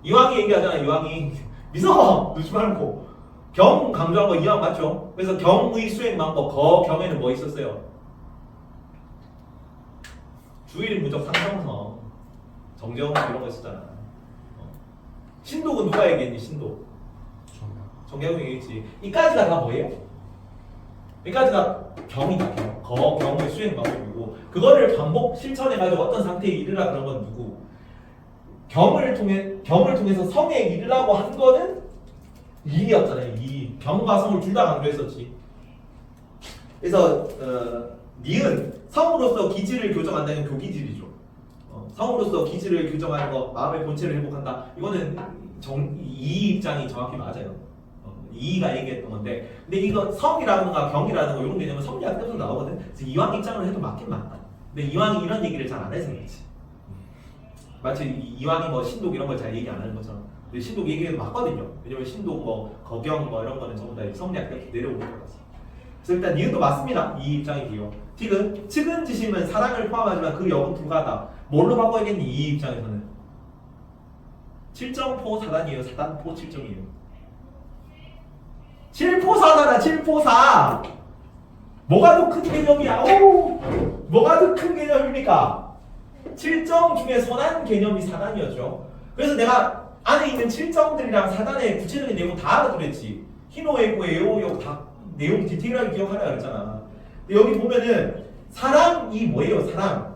이왕이 얘기하잖아. 이왕이 미서 놓지 말고 경 강조한 거 이왕 맞죠? 그래서 경의 수행 방법 경에는 뭐 있었어요? 주일 무적 상성성 정정 이런 거 있었잖아. 신독은 누가 얘기했니? 신독 정약용 얘기했지. 이까지가 다 뭐예요? 이까지가 경이다. 경의 수행 방법이고 그거를 반복 실천해가지고 어떤 상태에 이르라 그런 건 누구? 경을 통해서 성에 이르라고 한 거는 이이였잖아요. 이 경과 성을 둘 다 강조했었지. 그래서 니은 성으로서 기질을 교정한다는 교기질이죠. 성으로서 기질을 교정하는 거, 마음의 본체를 회복한다. 이거는 이 입장이 정확히 맞아요. 이가 얘기했던 건데, 근데 이거 성이라든가 경이라든가 이런 개념은 성리학 때부터 나오거든. 그래서 이왕 입장으로 해도 맞긴 맞다. 근데 이왕이 이런 얘기를 잘 안 해서 그렇지. 마치 이왕이 뭐 신독 이런 걸 잘 얘기 안 하는 것처럼. 근데 신독 얘기해도 맞거든요. 왜냐면 신독 뭐 거경 뭐 이런 거는 전부 다 성리학 때부터 내려오는 거라서. 그래서 일단 니은도 맞습니다. 이 입장이고요. 티귿 측은지심은 사랑을 포함하지만 그 역은 불가하다. 뭘로 바꿔야겠니? 이 입장에서는 칠정포 사단이에요. 사단포 칠정이에요. 칠포사잖아. 칠포사. 뭐가 더 큰 개념이야? 오! 뭐가 더 큰 개념입니까? 칠정 중에 선한 개념이 사단이었죠. 그래서 내가 안에 있는 칠정들이랑 사단의 구체적인 내용 다 알아두랬지. 희노애고 애호욕 다 내용 디테일하게 기억하라 그랬잖아. 근데 여기 보면은 사랑이 뭐예요? 사랑.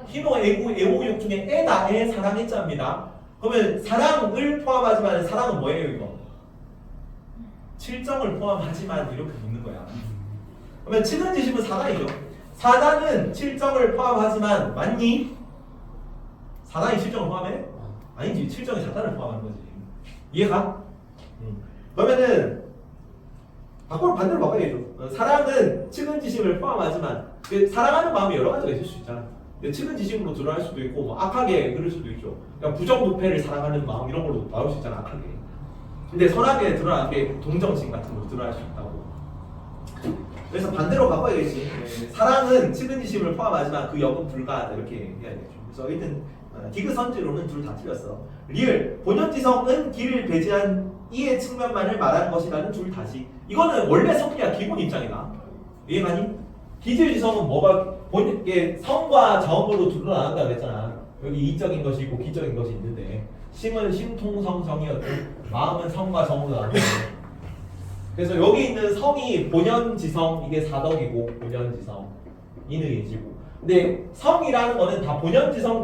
희노 애고 애호욕 중에 애다. 애 사랑 애자입니다. 그러면 사랑을 포함하지만 사랑은 뭐예요 이거? 칠정을 포함하지만 이렇게 묻는 거야. 그러면 측은지심은 사단이죠. 사단은 칠정을 포함하지만 맞니? 사단이 칠정을 포함해? 아니지. 칠정이 사단을 포함하는 거지. 이해가? 그러면은 반대로 바꿔야죠. 사랑은 측은지심을 포함하지만 사랑하는 마음이 여러 가지가 있을 수 있잖아. 측은지심으로 드러날 수도 있고 뭐 악하게 그럴 수도 있죠. 그러니까 부정부패를 사랑하는 마음 이런 걸로 나올 수 있잖아. 악하게. 근데 선하게 드러나는 게 동정심 같은 걸로 드러날 수 있다고. 그래서 반대로 바꿔야겠지. 사랑은 측은지심을 포함하지만 그 역은 불가하다 이렇게 해야겠죠. 그래서 일단 디귿선지로는 둘 다 틀렸어. 리을 본연지성은 길을 배제한 이의 측면만을 말하는 것이라는 둘 다시. 이거는 원래 성리학 기본 입장이다. 이해가니? 기질지성은 뭐가 성과 정으로 드러난다 그랬잖아. 여기 이적인 것이 있고 기적인 것이 있는데 심은 심통성성이었고 마음은 성과 정으로 나누는데 그래서 여기 있는 성이 본연지성 이게 사덕이고 본연지성 인의예지고 근데 성이라는 거는 다 본연지성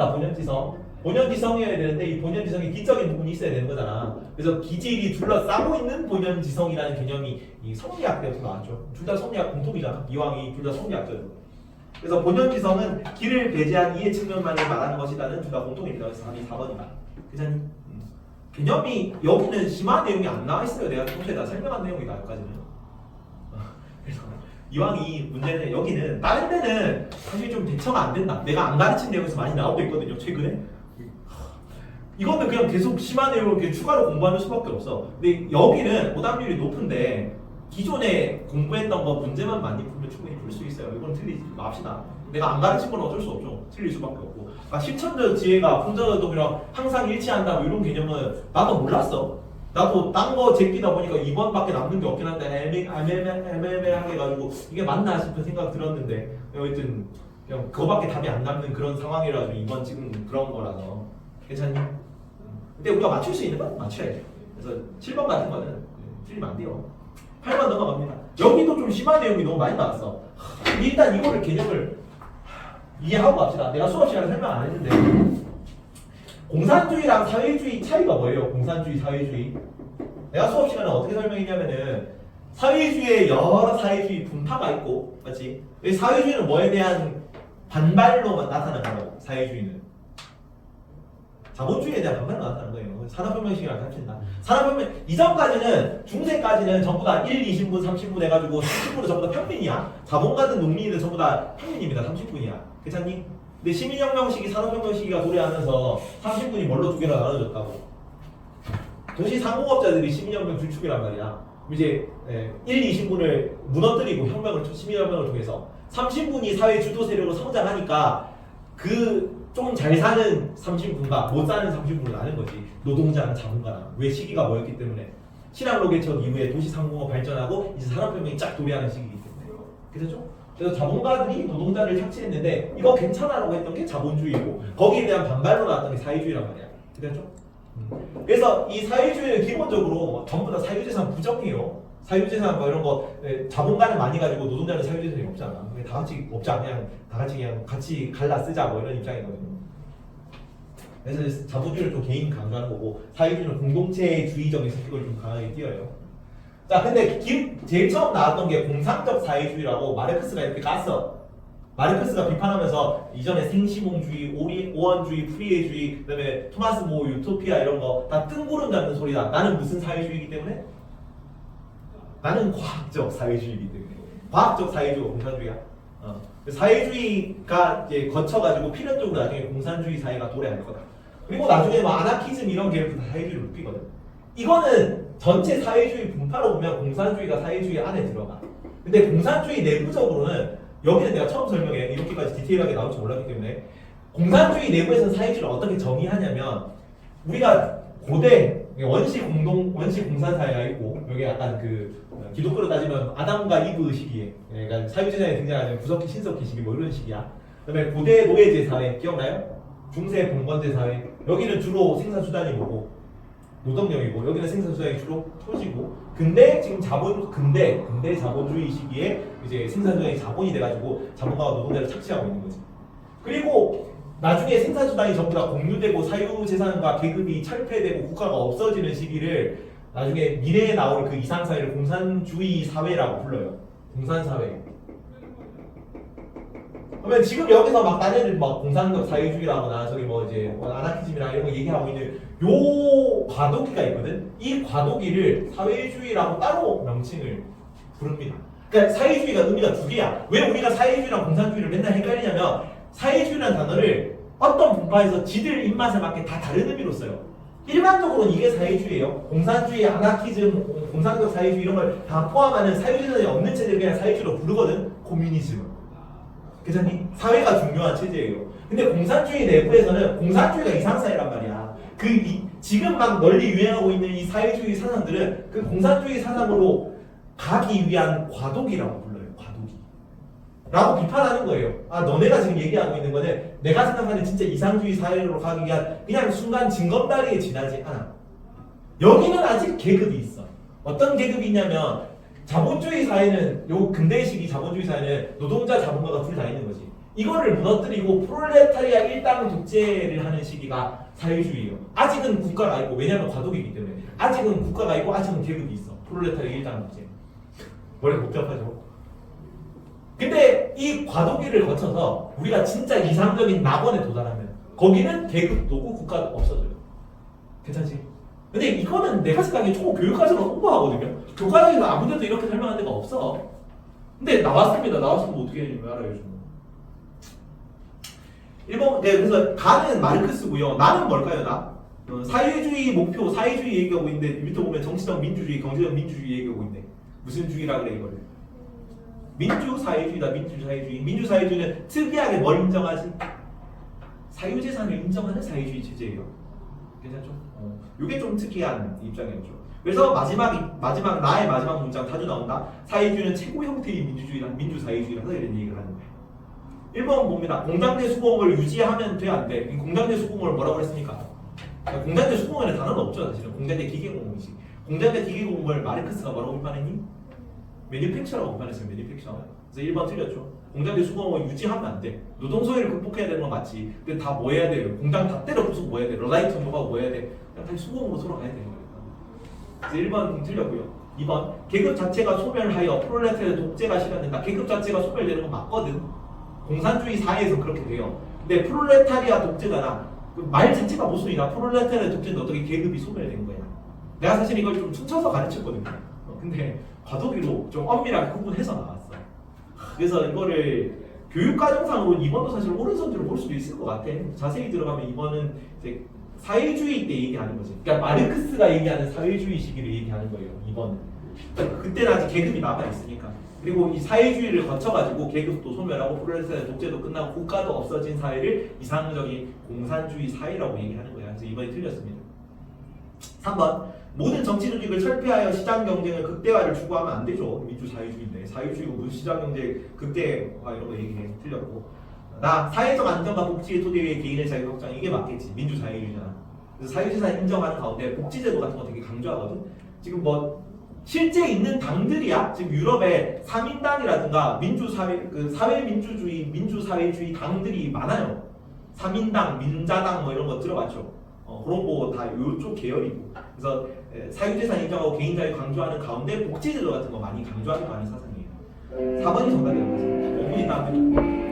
본연지성이어야 되는데 이 본연지성이 기적인 부분이 있어야 되는 거잖아. 그래서 기질이 둘러싸고 있는 본연지성이라는 개념이 이 성리학 때부터 나왔죠. 둘 다 성리학 공통이잖아. 이왕이 둘 다 성리학자죠. 그래서 본연지성은 길을 배제한 이해 측면만을 말하는 것이라는 둘 다 공통입니다. 그래서 답이 4번이다. 그잖니? 개념이 여기는 심한 내용이 안 나와 있어요. 내가 평소에 다 설명한 내용이다. 여기까지는. 그래서 이왕이 문제는 여기는 다른 데는 사실 좀 대처가 안 된다. 내가 안 가르친 내용에서 많이 나오고 있거든요. 최근에. 이거는 그냥 계속 심한 내용을 이렇게 추가로 공부하는 수밖에 없어. 근데 여기는 오답률이 높은데 기존에 공부했던 거 문제만 많이 풀면 충분히 풀 수 있어요. 이건 틀리지 맙시다. 내가 안 가르친 건 어쩔 수 없죠. 틀릴 수밖에 없고. 실천적 지혜가 풍자적이랑 항상 일치한다 뭐 이런 개념은 나도 몰랐어. 나도 딴 거 제끼다 보니까 2번밖에 남는 게 없긴 한데 애매하게 해가지고 이게 맞나 싶은 생각 들었는데 여하튼 그냥 그거밖에 답이 안 남는 그런 상황이라서 2번 지금 그런 거라서 괜찮니? 근데 우리가 맞출 수 있는 건 맞춰야죠. 그래서 7번 같은 거는 틀리면 안 돼요. 8번 넘어갑니다. 여기도 좀 심한 내용이 너무 많이 나왔어. 일단 이거를 개념을 이해하고 갑시다. 내가 수업 시간에 설명 안 했는데 공산주의랑 사회주의 차이가 뭐예요? 공산주의, 사회주의. 내가 수업 시간에 어떻게 설명했냐면은 사회주의에 여러 사회주의 분파가 있고, 맞지? 사회주의는 뭐에 대한 반발로만 나타나는 거예요. 사회주의는 자본주의에 대한 반발로 나타나는 거예요. 산업혁명 시기랑 합친다. 산업혁명 이전까지는 중세까지는 전부 다 1, 20분, 30분 해가지고 30분은 전부 다 평민이야. 자본가든 농민이든 전부 다 평민입니다. 30분이야. 괜찮니? 근데 시민혁명 시기, 산업혁명 시기가 도래하면서 30분이 뭘로 두 개나 나눠졌다고. 도시 상공업자들이 시민혁명 주축이란 말이야. 이제 1, 20분을 무너뜨리고 시민혁명을 통해서 30분이 사회 주도 세력으로 성장하니까 그 좀 잘 사는 30분과 못 사는 30분을 나는 거지. 노동자랑 자본가랑. 왜 시기가 뭐였기 때문에. 신항로 개척 이후에 도시 상공업 발전하고 이제 산업혁명이 쫙 도래하는 시기이기 때문에. 그렇죠? 그래서 자본가들이 노동자를 착취했는데 이거 괜찮아라고 했던 게 자본주의고 거기에 대한 반발로 나왔던 게 사회주의란 말이야. 그렇죠? 그래서 이 사회주의는 기본적으로 전부 다 사유재산 부정이에요. 사유재산 뭐 이런 거 자본가는 많이 가지고 노동자는 사유재산이 없잖아. 다 같이 없자 그냥 다 같이 그냥 같이 갈라 쓰자 뭐 이런 입장이거든요. 그래서 자본주의를 또 개인 강조하는 거고 사회주의는 공동체주의적인 성격을 좀 강하게 띄어요. 자 근데 제일 처음 나왔던 게 공상적 사회주의라고 마르크스가 이렇게 깠어. 마르크스가 비판하면서 이전에 생시몽주의, 오원주의, 프리에주의, 그다음에 토마스 모 유토피아 이런 거 다 뜬구름 잡는 소리다. 나는 무슨 사회주의이기 때문에? 나는 과학적 사회주의이기 때문에. 과학적 사회주의가 공산주의야. 사회주의가 이제 거쳐가지고 필연적으로 나중에 공산주의 사회가 도래할 거다. 그리고 나중에 뭐 아나키즘 이런 계열도 다 사회주의를 높이거든. 이거는 전체 사회주의 분파로 보면 공산주의가 사회주의 안에 들어가. 근데 공산주의 내부적으로는 여기는 내가 처음 설명해 이렇게까지 디테일하게 나올 줄 몰랐기 때문에 공산주의 내부에서는 사회주의를 어떻게 정의하냐면 우리가 고대 원시 공산 사회가 있고 여기 약간 그 기독교로 따지면 아담과 이브 시기에 그러니까 사유재산이 등장하는 구석기 신석기 시기 뭐 이런 시기야. 그다음에 고대 노예제 사회 기억나요? 중세 봉건제 사회 여기는 주로 생산수단이 뭐고 노동력이고 여기는 생산수단이 주로 토지고 근데 지금 근대 자본주의 시기에 이제 생산수단이 자본이 돼가지고 자본가가 노동자를 착취하고 있는 거지. 그리고 나중에 생산수단이 전부 다 공유되고 사유재산과 계급이 철폐되고 국가가 없어지는 시기를 나중에 미래에 나올 그 이상사회를 공산주의 사회라고 불러요. 공산사회. 그러면 지금 여기서 막 딴 애들 막 공산적 사회주의라거나 저기 뭐 이제 아나키즘이나 이런 거 얘기하고 있는 요 과도기가 있거든. 이 과도기를 사회주의라고 따로 명칭을 부릅니다. 그러니까 사회주의가 의미가 두 개야. 왜 우리가 사회주의랑 공산주의를 맨날 헷갈리냐면 사회주의라는 단어를 어떤 분파에서 지들 입맛에 맞게 다 다른 의미로 써요. 일반적으로는 이게 사회주의예요. 공산주의, 아나키즘, 공산적 사회주의 이런 걸 다 포함하는 사유재산이 없는 체제를 그냥 사회주의로 부르거든. 코뮤니즘. 괜찮니? 사회가 중요한 체제예요. 근데 공산주의 내부에서는 공산주의가 이상사회란 말이야. 지금 막 널리 유행하고 있는 이 사회주의 사상들은 그 공산주의 사상으로 가기 위한 과도기라고 불러요. 과도기. 라고 비판하는 거예요. 아, 너네가 지금 얘기하고 있는 거는 내가 생각하는 진짜 이상주의 사회로 가기 위한 그냥 순간 징검다리에 지나지 않아. 여기는 아직 계급이 있어. 어떤 계급이 있냐면 자본주의 사회는 요 근대 시기 자본주의 사회는 노동자 자본가가 둘 다 있는 거지. 이거를 무너뜨리고 프롤레타리아 일당 독재를 하는 시기가 사회주의예요. 아직은 국가가 있고 왜냐하면 과도기이기 때문에 아직은 국가가 있고 아직은 계급이 있어. 프롤레타리아 일당 독재. 머리 복잡하죠. 근데 이 과도기를 거쳐서 우리가 진짜 이상적인 낙원에 도달하면 거기는 계급도 없고 국가도 없어져요. 괜찮지? 근데 이거는 내가 생각하기에 초보 교육과정을 홍보하거든요. 교과정에서 아무데도 이렇게 설명한 데가 없어. 근데 나왔습니다. 나왔으면 어떻게 해야 알아요, 좀. 1번, 네, 그래서 가는 마르크스고요. 나는 뭘까요, 나? 사회주의 목표, 사회주의 얘기하고 있는데 밑에 보면 정치적 민주주의, 경제적 민주주의 얘기하고 있네. 무슨 주의라 그래 이거를? 민주사회주의다. 민주사회주의. 민주사회주의는 특이하게 뭘 인정하지? 사유재산을 인정하는 사회주의 체제예요. 괜찮죠? 이게 좀 특이한 입장이었죠. 그래서 마지막 나의 마지막 문장 자주 나온다. 사회주의는 최고 형태의 민주사회주의라서 이런 얘기를 하는 거예요. 1번 봅니다. 공장제 수공을 유지하면 돼, 안 돼? 공장제 수공을 뭐라고 그랬습니까? 공장제 수공에는 단어는 없죠, 사실은. 공장제 기계공업이지. 공장제 기계공업을 마르크스가 뭐라고 비판했니? 매니팩처라고 비판했어요. 매니팩처. 그래서 1번 틀렸죠. 공장제 수공업을 유지하면 안 돼. 노동소외를 극복해야 되는 건 맞지. 근데 다 뭐 해야 돼요? 공장 다 때려 부수고 뭐 해야 돼? 러라이트 노가 뭐 해야 돼? 그냥 다시 수공업으로 돌아가야 되는 거예요. 그래서 1번 틀렸고요. 2번 계급 자체가 소멸하여 프롤레타리아 독재가 실현된다. 계급 자체가 소멸되는 건 맞거든. 공산주의 사회에서 그렇게 돼요. 근데 프롤레타리아 독재잖아. 말 자체가 모순이다. 프롤레타리아 독재는 어떻게 계급이 소멸된 거야. 내가 사실 이걸 좀 춤춰서 가르쳤거든요. 근데 과도기로 좀 엄밀하게 구분해서 나왔어. 그래서 이거를 교육과정상으로 2번도 사실 옳은 선지로 볼 수도 있을 것 같아. 자세히 들어가면 2번은 이제 사회주의 때 얘기하는 거지. 그러니까 마르크스가 얘기하는 사회주의 시기를 얘기하는 거예요. 2번은. 그때는 아직 계급이 남아 있으니까. 그리고 이 사회주의를 거쳐가지고 계급도 소멸하고 프롤레타리아 독재도 끝나고 국가도 없어진 사회를 이상적인 공산주의 사회라고 얘기하는 거야. 그래서 2번이 틀렸습니다. 3번 모든 정치 조직을 철폐하여 시장 경쟁을 극대화를 추구하면 안 되죠. 민주사회주의인데 사회주의고 무슨 시장 경제 극대화 이런 거 얘기해. 틀렸고 나 사회적 안정과 복지의 토대 위에 개인의 자유 확장 이게 맞겠지. 민주사회주의잖아. 그래서 사회주의사 인정하는 가운데 복지제도 같은 거 되게 강조하거든. 지금 뭐 실제 있는 당들이야. 지금 유럽에 3인당이라든가 민주사회 그 사회민주주의 민주사회주의 당들이 많아요. 3인당, 민자당 뭐 이런 거 들어봤죠. 그런 거 다 이쪽 계열이고. 그래서 사유재산 인정하고 개인자유 강조하는 가운데 복지제도 같은 거 많이 강조하는 사상이에요. 4번이 정답이라고 했어요. 5분이 다음에.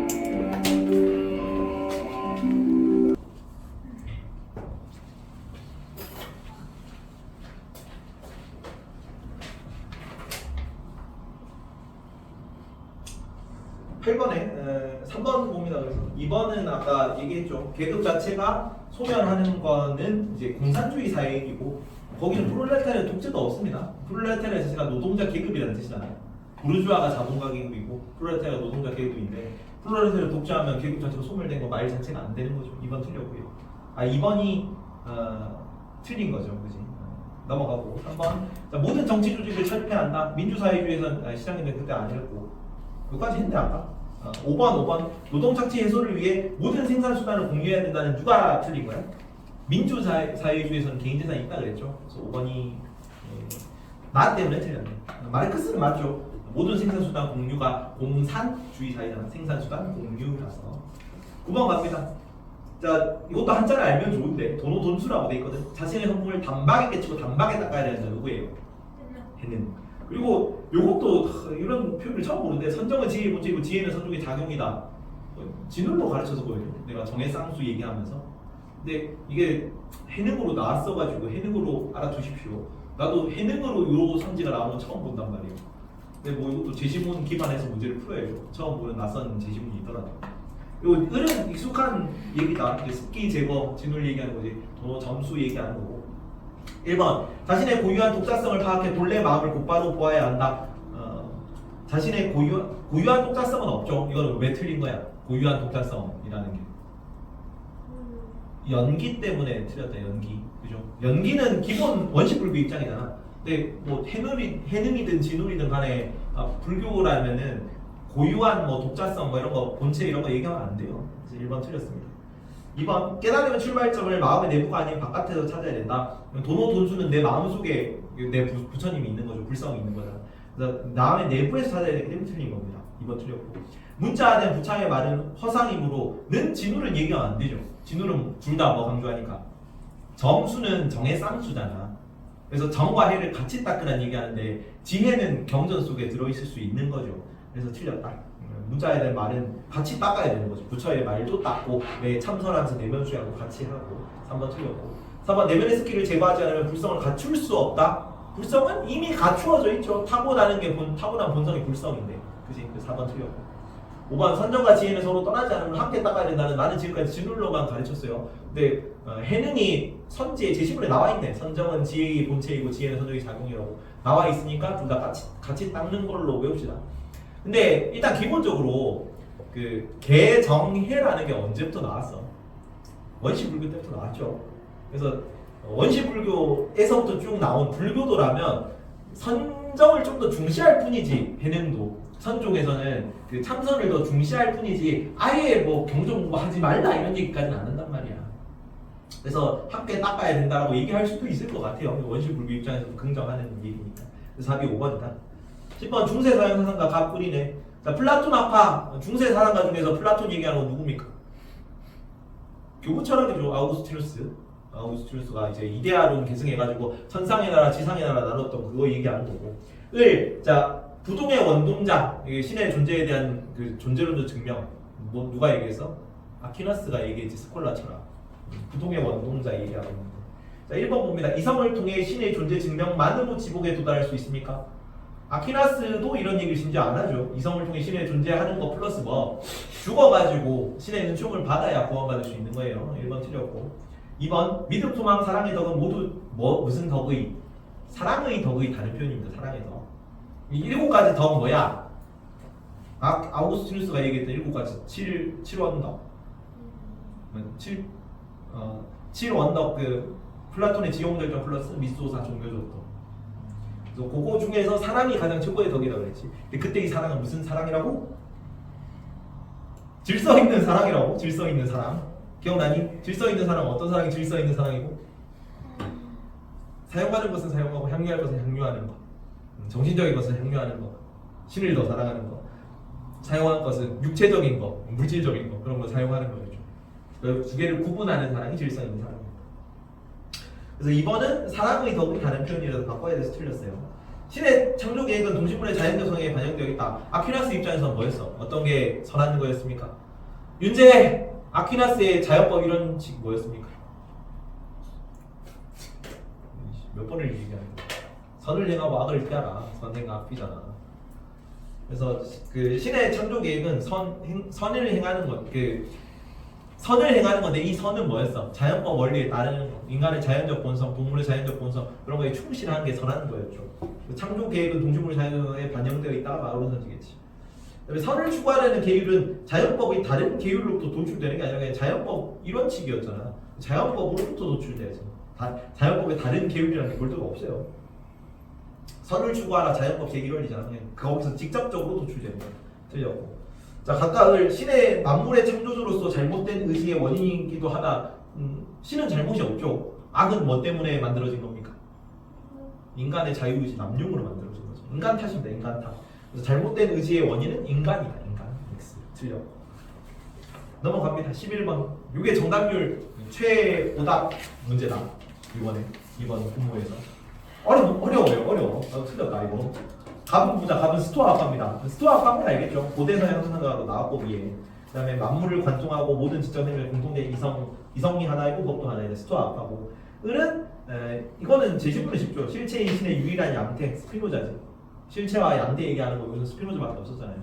8번에 3번 봅니다. 그래서 2번은 아까 얘기했죠. 계급 자체가 소멸하는 거는 이제 공산주의 사회이고 거기는 프롤레타리아 독재도 없습니다. 프롤레타리아 자체가 노동자 계급이라는 뜻이잖아요. 부르주아가 자본가 계급이고 프롤레타리아가 노동자 계급인데 프롤레타리아 독재하면 계급 자체가 소멸된 거 말 자체가 안 되는 거죠. 2번 틀렸고요. 2번이 틀린 거죠. 그지? 넘어가고 3번 자, 모든 정치 조직을 철폐한다. 민주사회주의에선 시장인데 그때 안 읽고 여기까지 했는데 아까 5번 노동착취 해소를 위해 모든 생산수단을 공유해야 된다는 누가 틀린 거야? 민주사회주의에서는 개인재산이 있다 그랬죠. 그래서 5번이 나 때문에 틀렸네. 마르크스는 맞죠. 모든 생산수단 공유가 공산주의 사회잖아. 생산수단 공유라서 9번 갑니다. 자 이것도 한자를 알면 좋은데 돈수라고 돼 있거든. 자신의 성품을 단박에 깨치고 단박에 닦아야 되는 자 누구예요? 해는. 그리고 요것도 이런 표현을 처음 보는데 선정은 지혜의 본질이고 지혜는 선종의 작용이다. 진울로 가르쳐서거든요. 내가 정해쌍수 얘기하면서. 근데 이게 해능으로 나왔어가지고 해능으로 알아두십시오. 나도 해능으로 요 선지가 나오는 건 처음 본단 말이에요. 근데 뭐 이것도 제시문 기반해서 문제를 풀어야죠. 처음 보는 낯선 제시문이 있더라도. 요 을은 익숙한 얘기다. 습기 제거, 진울 얘기하는 거지. 점수 얘기하는 거고. 1번 자신의 고유한 독자성을 파악해 본래 마음을 곧바로 보아야 한다. 자신의 고유한 독자성은 없죠. 이거는 왜 틀린 거야? 고유한 독자성이라는 게 연기 때문에 틀렸다. 연기, 그죠? 연기는 기본 원시불교 입장이잖아. 근데 뭐 해능이든 진울이든 간에 불교라면은 고유한 뭐 독자성 뭐 이런 거 본체 이런 거 얘기하면 안 돼요. 그래서 1번 틀렸습니다. 2번 깨달음의 출발점을 마음의 내부가 아닌 바깥에서 찾아야 된다. 돈수는 내 마음속에 내 부처님이 있는 거죠. 불성이 있는 거잖아. 그래서 마음의 내부에서 찾아야 되기 때문에 틀린 겁니다. 2번 틀렸고 문자화된 부창의 말은 허상이므로는 진우를 얘기하면 안 되죠. 진우는 둘 다 뭐 강조하니까 점수는 정의 쌍수잖아. 그래서 정과 해를 같이 닦으라는 얘기하는데 지혜는 경전 속에 들어있을 수 있는 거죠. 그래서 틀렸다. 문자에 대한 말은 같이 닦아야 되는 거죠. 부처의 말도 닦고 내 참선하면서 내면수양도 같이 하고 3번 틀렸고 4번 내면의 스킬을 제거하지 않으면 불성을 갖출 수 없다. 불성은 이미 갖추어져 있죠. 타고난 본성이 불성인데 그지? 그래서 4번 틀렸고 5번 선정과 지혜는 서로 떠나지 않으면 함께 닦아야 된다는 나는 지금까지 진울로만 가르쳤어요. 근데 해능이 선지의 제시문에 나와 있네. 선정은 지혜의 본체이고 지혜는 선정의 작용이라고 나와 있으니까 둘 다 같이 닦는 걸로 외웁시다. 근데 일단 기본적으로 그 개정해라는 게 언제부터 나왔어? 원시불교 때부터 나왔죠. 그래서 원시불교에서부터 쭉 나온 불교도라면 선정을 좀 더 중시할 뿐이지 해능도 선종에서는 그 참선을 더 중시할 뿐이지 아예 뭐 경전 공부하지 말라 이런 얘기까지는 안 한단 말이야. 그래서 함께 닦아야 된다고 얘기할 수도 있을 것 같아요. 원시불교 입장에서 긍정하는 얘기니까. 그래서 답이 5번이다. 10번 중세 서양 사상가 갑꿀이네. 자, 플라톤 아파. 중세 사상가 중에서 플라톤 얘기하는 건 누굽니까? 교부 철학이죠. 아우구스티누스가 이제 이데아론 계승해가지고 천상의 나라, 지상의 나라 나눴던 그거 얘기하는 거고. 자, 부동의 원동자, 신의 존재에 대한 그 존재론적 증명. 뭐 누가 얘기했어? 아퀴나스가 얘기했지. 스콜라 철학. 부동의 원동자 얘기하고 있는 거. 자, 1번 봅니다. 이성을 통해 신의 존재 증명만으로 지복에 도달할 수 있습니까? 아퀴나스도 이런 얘기를 심지어 안 하죠. 이성을 통해 신의 존재하는 거 플러스 뭐 죽어가지고 신의 은총을 받아야 구원받을 수 있는 거예요. 1번 틀렸고. 2번 믿음, 소망, 사랑의 덕은 모두 무슨 덕의? 사랑의 덕의 다른 표현입니다. 사랑의 덕. 이 7가지 덕은 뭐야? 아우구스티누스가 얘기했던 7가지 7원덕. 7원덕 그 플라톤의 지용절정 플러스 미소사 종교조도. 그래서 그거 중에서 사랑이 가장 최고의 덕이라고 그랬지. 근데 그때 이 사랑은 무슨 사랑이라고? 질서 있는 사랑이라고. 질서 있는 사랑. 기억나니? 질서 있는 사랑은 어떤 사랑이 질서 있는 사랑이고? 사용하는 것은 사용하고 향유할 것은 향유하는 것. 정신적인 것은 향유하는 것. 신을 더 사랑하는 것. 사용하는 것은 육체적인 것, 물질적인 것 그런 걸 사용하는 거죠. 그 두 개를 구분하는 사랑이 질서 있는 사랑입니다. 그래서 2번은 사랑의 덕이 다른 표현이라서 바꿔야 돼서 틀렸어요. 신의 창조 계획은 동식물의 자연적 성향에 반영되어 있다. 아퀴나스 입장에서는 뭐였어? 어떤 게 선한 거였습니까? 윤재! 아퀴나스의 자연법 이런 식 뭐였습니까? 몇 번을 얘기하는 거야? 선을 행하고 악을 피하라. 선행과 악피잖아. 그래서 그 신의 창조 계획은 선을 행하는 것, 선을 행하는 건데 이 선은 뭐였어? 자연법 원리에 따르는 거. 인간의 자연적 본성, 동물의 자연적 본성 그런 거에 충실하는 게 선하는 거였죠. 창조 계획은 동식물 자연에 반영되어 있다가 바로 선지겠지. 그다음에 선을 추구하려는 계율은 자연법의 다른 계율로부터 도출되는 게 아니라 그냥 자연법 이런 식이었잖아. 자연법으로부터 도출돼야지. 자연법의 다른 계율이라는 게 볼데가 없어요. 선을 추구하라 자연법 제1원리잖아. 그냥 거기서 직접적으로 도출되는 거야. 틀렸고. 자, 각각을 신의 만물의 창조주로서 잘못된 의지의 원인이기도 하다. 신은 잘못이 없죠. 악은 뭐 때문에 만들어진 겁니까? 인간의 자유의지 남용으로 만들어진 거죠. 인간 탓입니다. 인간 탓. 그래서 잘못된 의지의 원인은 인간이다. 인간. X. 틀렸고. 넘어갑니다. 11번. 이게 정답률 최오답 문제다. 이번 분모에서. 어려워요. 나도 틀렸다 이거. 갑은 보자. 갑은 스토아 아빠입니다. 스토아 아빠는 알겠죠? 고대 서양 상상가로 나왔고 위에. 그다음에 만물을 관통하고 모든 지적 행위를 공통된 이성이 하나이고 법도 하나이다. 스토아 아빠고. 을은 이거는 제시문은 쉽죠. 실체인 신의 유일한 양태 스피노자지. 실체와 양태 얘기하는 거 여기서 스피노자밖에 없었잖아요.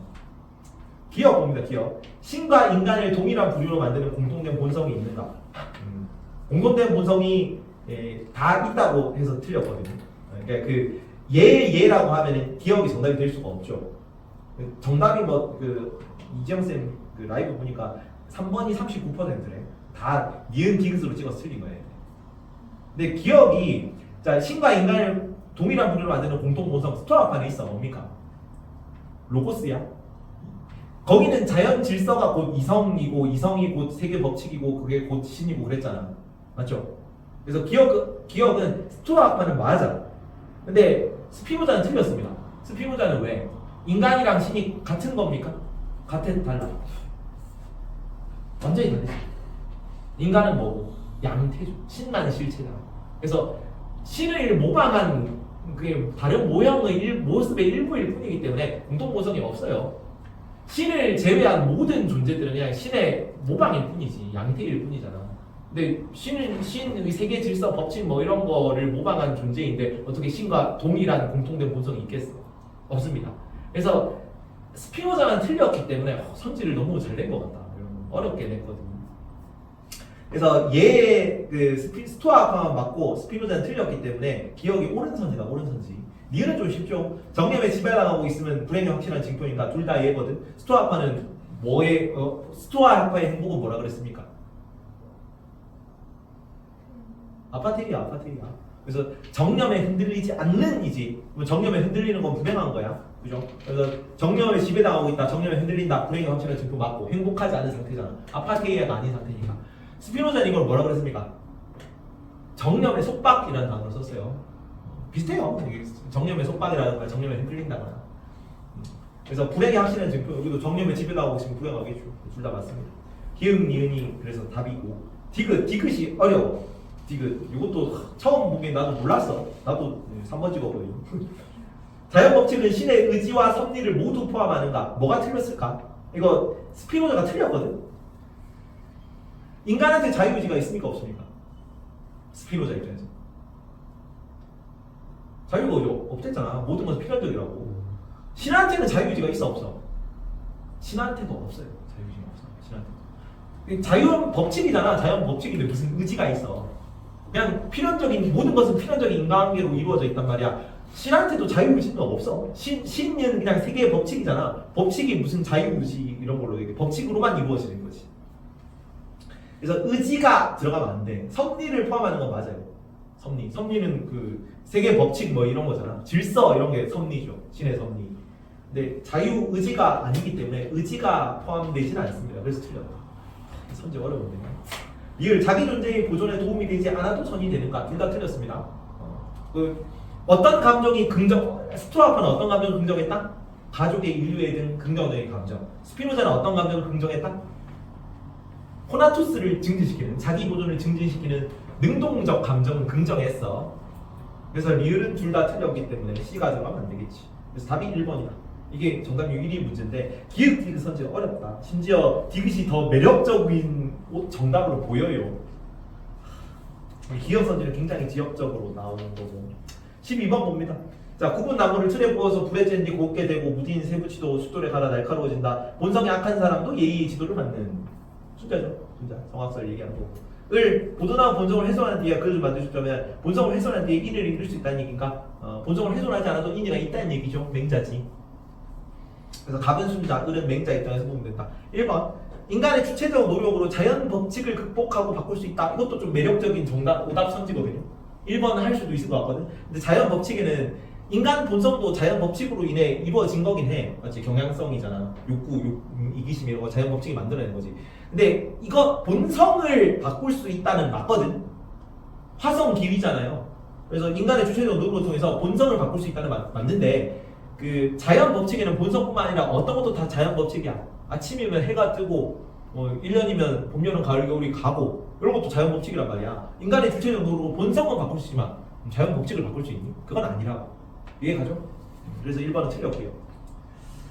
기억 봅니다. 기억. 신과 인간을 동일한 부류로 만드는 공통된 본성이 있는가? 공통된 본성이 다 있다고 해서 틀렸거든요. 그러니까 그 예라고 하면은 기억이 정답이 될 수가 없죠. 정답이 이재영 쌤 그 라이브 보니까 3번이 39%래. 다 니은 디귿으로 찍어서 틀린 거예요. 근데 기억이 자 신과 인간을 동일한 부류로 만드는 공통 본성 스토아판에 있어. 뭡니까? 로고스야. 거기는 자연 질서가 곧 이성이고 이성이 곧 세계 법칙이고 그게 곧 신이고 그랬잖아. 맞죠? 그래서 기억은 스토아판은 맞아. 근데 스피노자는 틀렸습니다. 스피노자는 왜? 인간이랑 신이 같은 겁니까? 달라. 완전히 다르지. 인간은 뭐고? 양태죠. 신만 실체다. 그래서 신을 모방한 그게 다른 모형의 모습의 일부일 뿐이기 때문에 공통 본성이 없어요. 신을 제외한 모든 존재들은 그냥 신의 모방일 뿐이지. 양태일 뿐이잖아. 근데 신의 세계 질서 법칙 뭐 이런 거를 모방한 존재인데 어떻게 신과 동일한 공통된 본성이 있겠어? 없습니다. 그래서 스피노자만 틀렸기 때문에 성질을 너무 잘 낸 것 같다. 어렵게 냈거든요. 그래서 얘의 스토아파만 맞고 스피노자는 틀렸기 때문에 기억이 옳은 선지다. 옳은 선지. 니은은 좀 쉽죠. 정념에 지배당하고 있으면 불행이 확실한 징표니까 둘 다 얘거든. 스토아파는 스토아파의 행복은 뭐라 그랬습니까? 아파테이야. 그래서 정념에 흔들리지 않는 이지. 정념에 흔들리는 건 불행한 거야. 그죠? 그래서 정념에 지배당하고 있다. 정념에 흔들린다. 불행이 확실한 징표 맞고 행복하지 않은 상태잖아. 아파테이아가 아닌 상태니까. 스피노자는 이걸 뭐라 그랬습니까? 정념의 속박이라는 단어를 썼어요. 비슷해요. 정념의 속박이라는 말, 정념에 흔들린다거나. 그래서 불행이 확실한 징표. 여기도 정념에 지배당하고 있으면 불행하겠죠. 둘 다 맞습니다. 기응, 니은이 그래서 답이고. 디귿이 어려워. 디귿. 이것도 처음 보기엔 나도 몰랐어. 나도 3번 찍었거든요. 자연 법칙은 신의 의지와 섭리를 모두 포함하는가? 뭐가 틀렸을까? 이거 스피노자가 틀렸거든. 인간한테 자유의지가 있습니까 없습니까? 스피노자 입장에서 자유가 없댔잖아. 모든 것은 필연적이라고. 신한테는 자유의지가 있어 없어? 신한테도 없어요. 자유의지가 없어. 신한테. 자유는 법칙이잖아. 자유는 법칙인데 무슨 의지가 있어? 그냥 필연적인 모든 것은 필연적인 인간관계로 이루어져 있단 말이야. 신한테도 자유의지는 없어. 신은 그냥 세계의 법칙이잖아. 법칙이 무슨 자유의지 이런 걸로 이게 법칙으로만 이루어지는 거지. 그래서 의지가 들어가면 안 돼. 섭리를 포함하는 건 맞아요. 섭리는 그 세계 법칙 뭐 이런 거잖아. 질서 이런 게 섭리죠. 신의 섭리. 근데 자유 의지가 아니기 때문에 의지가 포함되지는 않습니다. 그래서 틀려요. 선제 어려운데. 리을 자기 존재의 보존에 도움이 되지 않아도 선이 되는가? 둘 다 틀렸습니다. 어떤 감정이 스토아파는 어떤 감정을 긍정했다? 가족의 인류에 대한 긍정적인 감정. 스피노자는 어떤 감정을 긍정했다? 코나투스를 증진시키는 자기 보존을 증진시키는 능동적 감정은 긍정했어. 그래서 리을은 둘 다 틀렸기 때문에 C가 들어가면 안 되겠지. 그래서 답이 1번이다. 이게 정답률 1위 문제인데 기역 디귿 선지 어렵다. 심지어 디귿이 더 매력적인 정답으로 보여요. 기역 선지는 굉장히 지역적으로 나오는 거고. 12번 봅니다. 자, 굽은 나무를 틀에 부어서 불에 쬐는 뒤 곱게 되고 무딘 세부치도 숫돌에 갈아 날카로워진다. 본성이 악한 사람도 예의의 지도를 받는 숫자죠. 숫자. 성악설 얘기하는 거고. 을 보존하고 본성을 훼손한 뒤에 그를 만들 수 있다면 본성을 훼손한 뒤에 인을 이룰 수 있다는 얘기인가? 본성을 훼손하지 않아도 인이가 있다는 얘기죠. 맹자지. 그래서 답은 순자, 을은 맹자 입장에서 보면 된다. 1번 인간의 주체적 노력으로 자연 법칙을 극복하고 바꿀 수 있다. 이것도 좀 매력적인 오답 선지거든요. 1번은 할 수도 있을 것 같거든. 근데 자연 법칙에는 인간 본성도 자연 법칙으로 인해 이루어진 거긴 해. 맞지? 경향성이잖아. 욕구, 이기심 이런 거 자연 법칙이 만들어낸 거지. 근데 이거 본성을 바꿀 수 있다는 맞거든. 화성 기위잖아요. 그래서 인간의 주체적 노력을 통해서 본성을 바꿀 수 있다는 맞는데 그 자연 법칙에는 본성뿐만 아니라 어떤 것도 다 자연 법칙이야. 아침이면 해가 뜨고 1년이면 봄, 여름, 가을, 겨울이 가고 이런 것도 자연 법칙이란 말이야. 인간의 주체적 노력으로 본성은 바꿀 수 있지만 자연 법칙을 바꿀 수 있니? 그건 아니라고. 이해가죠? 그래서 1번은 틀렸고요.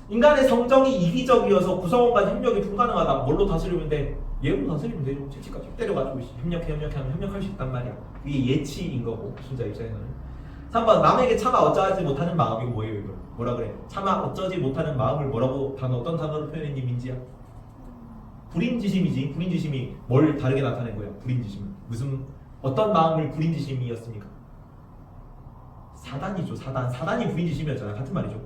인간의 성정이 이기적이어서 구성원과 협력이 불가능하다. 뭘로 다스리면 돼? 얘로 다스리면 되죠. 채찍까지 때려가지고 협력하면 협력할 수 있단 말이야. 이게 예치인 거고 순자 입장에서는. 3번 남에게 차마 어쩌지 못하는 마음이 뭐예요? 이거 뭐라 그래? 차마 어쩌지 못하는 마음을 뭐라고 어떤 단어로 표현했니 민지야? 불인지심이지. 불인지심이 뭘 다르게 나타낸 거야? 불인지심은 무슨 어떤 마음을 불인지심이었습니까? 사단이죠. 사단이 불인지심이었잖아. 같은 말이죠.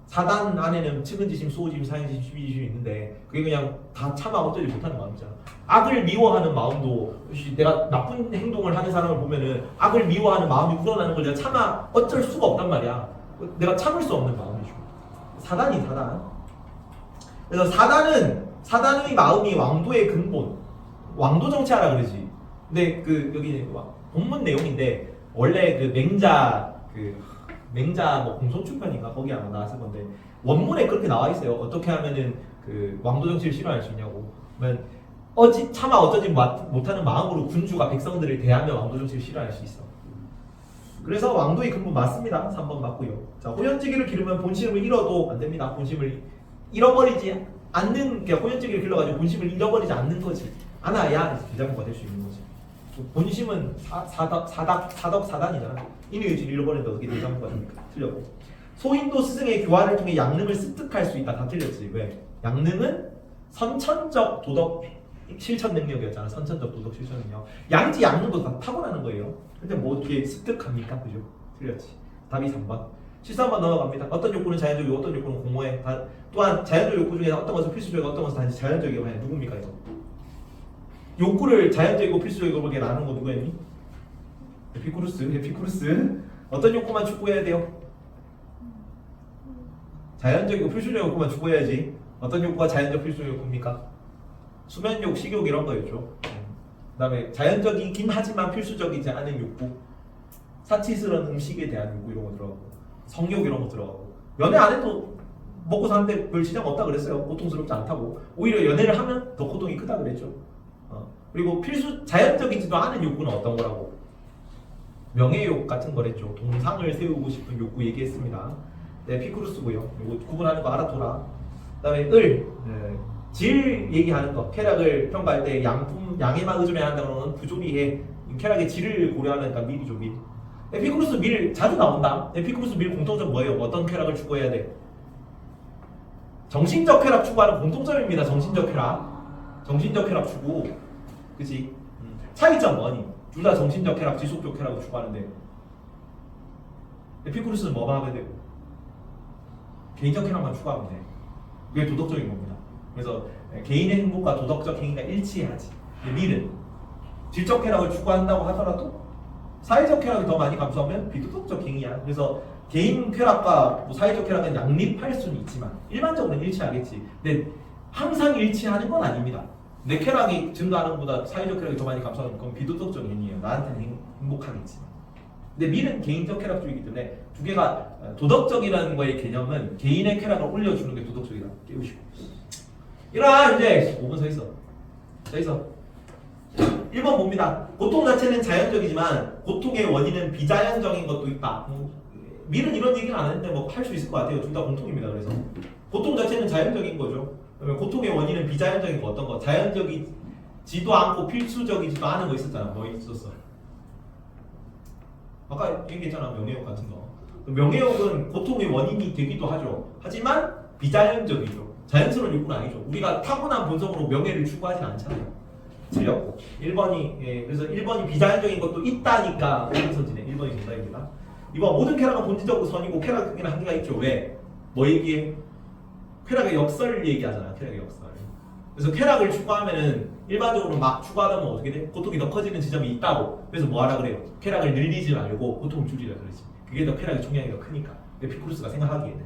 사단 안에는 측은지심, 수호지심, 사행지심, 수비지심이 있는데 그게 그냥 다 차마 어쩌지 못하는 마음이잖아. 악을 미워하는 마음도 내가 나쁜 행동을 하는 사람을 보면은 악을 미워하는 마음이 우러나는 걸 내가 차마 어쩔 수가 없단 말이야. 내가 참을 수 없는 마음이죠. 사단. 그래서 사단의 마음이 왕도의 근본, 왕도 정치하라 그러지. 근데 그 여기 본문 내용인데 원래 그 맹자 뭐 공소출판인가 거기 아마 나왔을 건데 원문에 그렇게 나와 있어요. 어떻게 하면은 그 왕도 정치를 싫어할 수 있냐고. 그러면 차마 어쩌지 못하는 마음으로 군주가 백성들을 대하며 왕도 정치를 싫어할 수 있어. 그래서 왕도의 근본 맞습니다. 3번 맞고요. 자, 호연지기를 기르면 본심을 잃어도 안 됩니다. 본심을 잃어버리지 않는, 그러니까 호연지기를 길러가지고 본심을 잃어버리지 않는 거지. 않아야 비자모가 될 수 있는 거지. 본심은 사단이잖아. 인의 의지를 잃어버린다 어떻게 대자모가 됩니까? 틀렸고. 소인도 스승의 교화를 통해 양능을 습득할 수 있다. 다 틀렸지. 왜? 양능은 선천적 도덕 실천 능력이었잖아. 선천적 도덕 실천 능력. 양지 양능도 다 타고나는 거예요. 근데 뭐 어떻게 습득합니까? 그죠? 틀렸지. 답이 3번. 13번 넘어갑니다. 어떤 욕구는 자연적이고 어떤 욕구는 공허해. 또한 자연적 욕구 중에 어떤 것은 필수적이고 어떤 것은 단지 자연적이고 해. 누굽니까 이거? 욕구를 자연적이고 필수적이고 그렇게 나누는 거 누구 했니? 에피쿠루스. 어떤 욕구만 추구해야 돼요? 자연적이고 필수적 욕구만 추구해야지. 어떤 욕구가 자연적 필수적 욕구입니까? 수면욕, 식욕 이런 거였죠. 그 다음에 자연적이긴 하지만 필수적이지 않은 욕구, 사치스러운 음식에 대한 욕구 이런 거 들어가고, 성욕 이런 거 들어가고. 연애 안 해도 먹고 사는데 별 지장 없다 그랬어요. 고통스럽지 않다고. 오히려 연애를 하면 더 고통이 크다 그랬죠. 그리고 자연적이지도 않은 욕구는 어떤 거라고? 명예욕 같은 거랬죠. 동상을 세우고 싶은 욕구 얘기했습니다. 네, 피쿠루스고요. 이거 구분하는 거 알아둬라. 그다음에 질 얘기하는 거. 쾌락을 평가할 때 양에만 의존해야 한다는 건 부조리해. 쾌락의 질을 고려하는 그러니까 밀이죠, 밀. 에피쿠루스 밀 자주 나온다. 에피쿠루스 밀 공통점 뭐예요? 어떤 쾌락을 추구해야 돼? 정신적 쾌락 추구하는 공통점입니다. 정신적 쾌락. 정신적 쾌락 추구. 그치? 차이점 뭐니? 둘 다 정신적 쾌락, 지속적 쾌락을 추구하는데 에피쿠루스는 뭐만 하면 되고 개인적 쾌락만 추구하면 돼. 그게 도덕적인 겁니다. 그래서 개인의 행복과 도덕적 행위가 일치해야지. 밀은 질적 쾌락을 추구한다고 하더라도 사회적 쾌락이 더 많이 감소하면 비도덕적 행위야. 그래서 개인 쾌락과 뭐 사회적 쾌락은 양립할 수는 있지만 일반적으로는 일치하겠지. 근데 항상 일치하는 건 아닙니다. 내 쾌락이 증가하는 것보다 사회적 쾌락이 더 많이 감소하는 건 비도덕적 행위예요. 나한테는 행복하겠지만. 근데 밀은 개인적 쾌락주의이기 때문에 두 개가 도덕적이라는 거의 개념은 개인의 쾌락을 올려주는 게 도덕적이다. 깨우시고. 일어나 이제 5분 서 있어. 서 있어. 1번 봅니다. 고통 자체는 자연적이지만 고통의 원인은 비자연적인 것도 있다. 밀은 이런 얘기는 안 했는데 뭐 할 수 있을 것 같아요. 둘 다 공통입니다. 그래서 고통 자체는 자연적인 거죠. 그러면 고통의 원인은 비자연적인 거 어떤 거? 자연적이지도 않고 필수적이지도 않은 거 있었잖아. 뭐 있었어? 아까 얘기했잖아. 명예욕 같은 거. 명예욕은 고통의 원인이 되기도 하죠. 하지만 비자연적이죠. 자연스러운 욕구는 아니죠. 우리가 타고난 본성으로 명예를 추구하진 않잖아요. 틀렸고 1번이 그래서 1번이 비자연적인 것도 있다니까 선지네. 1번이 정답입니다. 2번 모든 쾌락은 본질적으로 선이고 쾌락 극에는 한계가 있죠. 왜? 뭐 얘기해? 쾌락의 역설을 얘기하잖아. 쾌락의 역설. 그래서 쾌락을 추구하면은 일반적으로 막 추구하다 보면 어떻게 돼? 고통이 더 커지는 지점이 있다고. 그래서 뭐 하라 그래요? 쾌락을 늘리지 말고 고통을 줄이라 그러지. 그게 더 쾌락의 총량이 더 크니까. 에피쿠루스가 생각하기에는.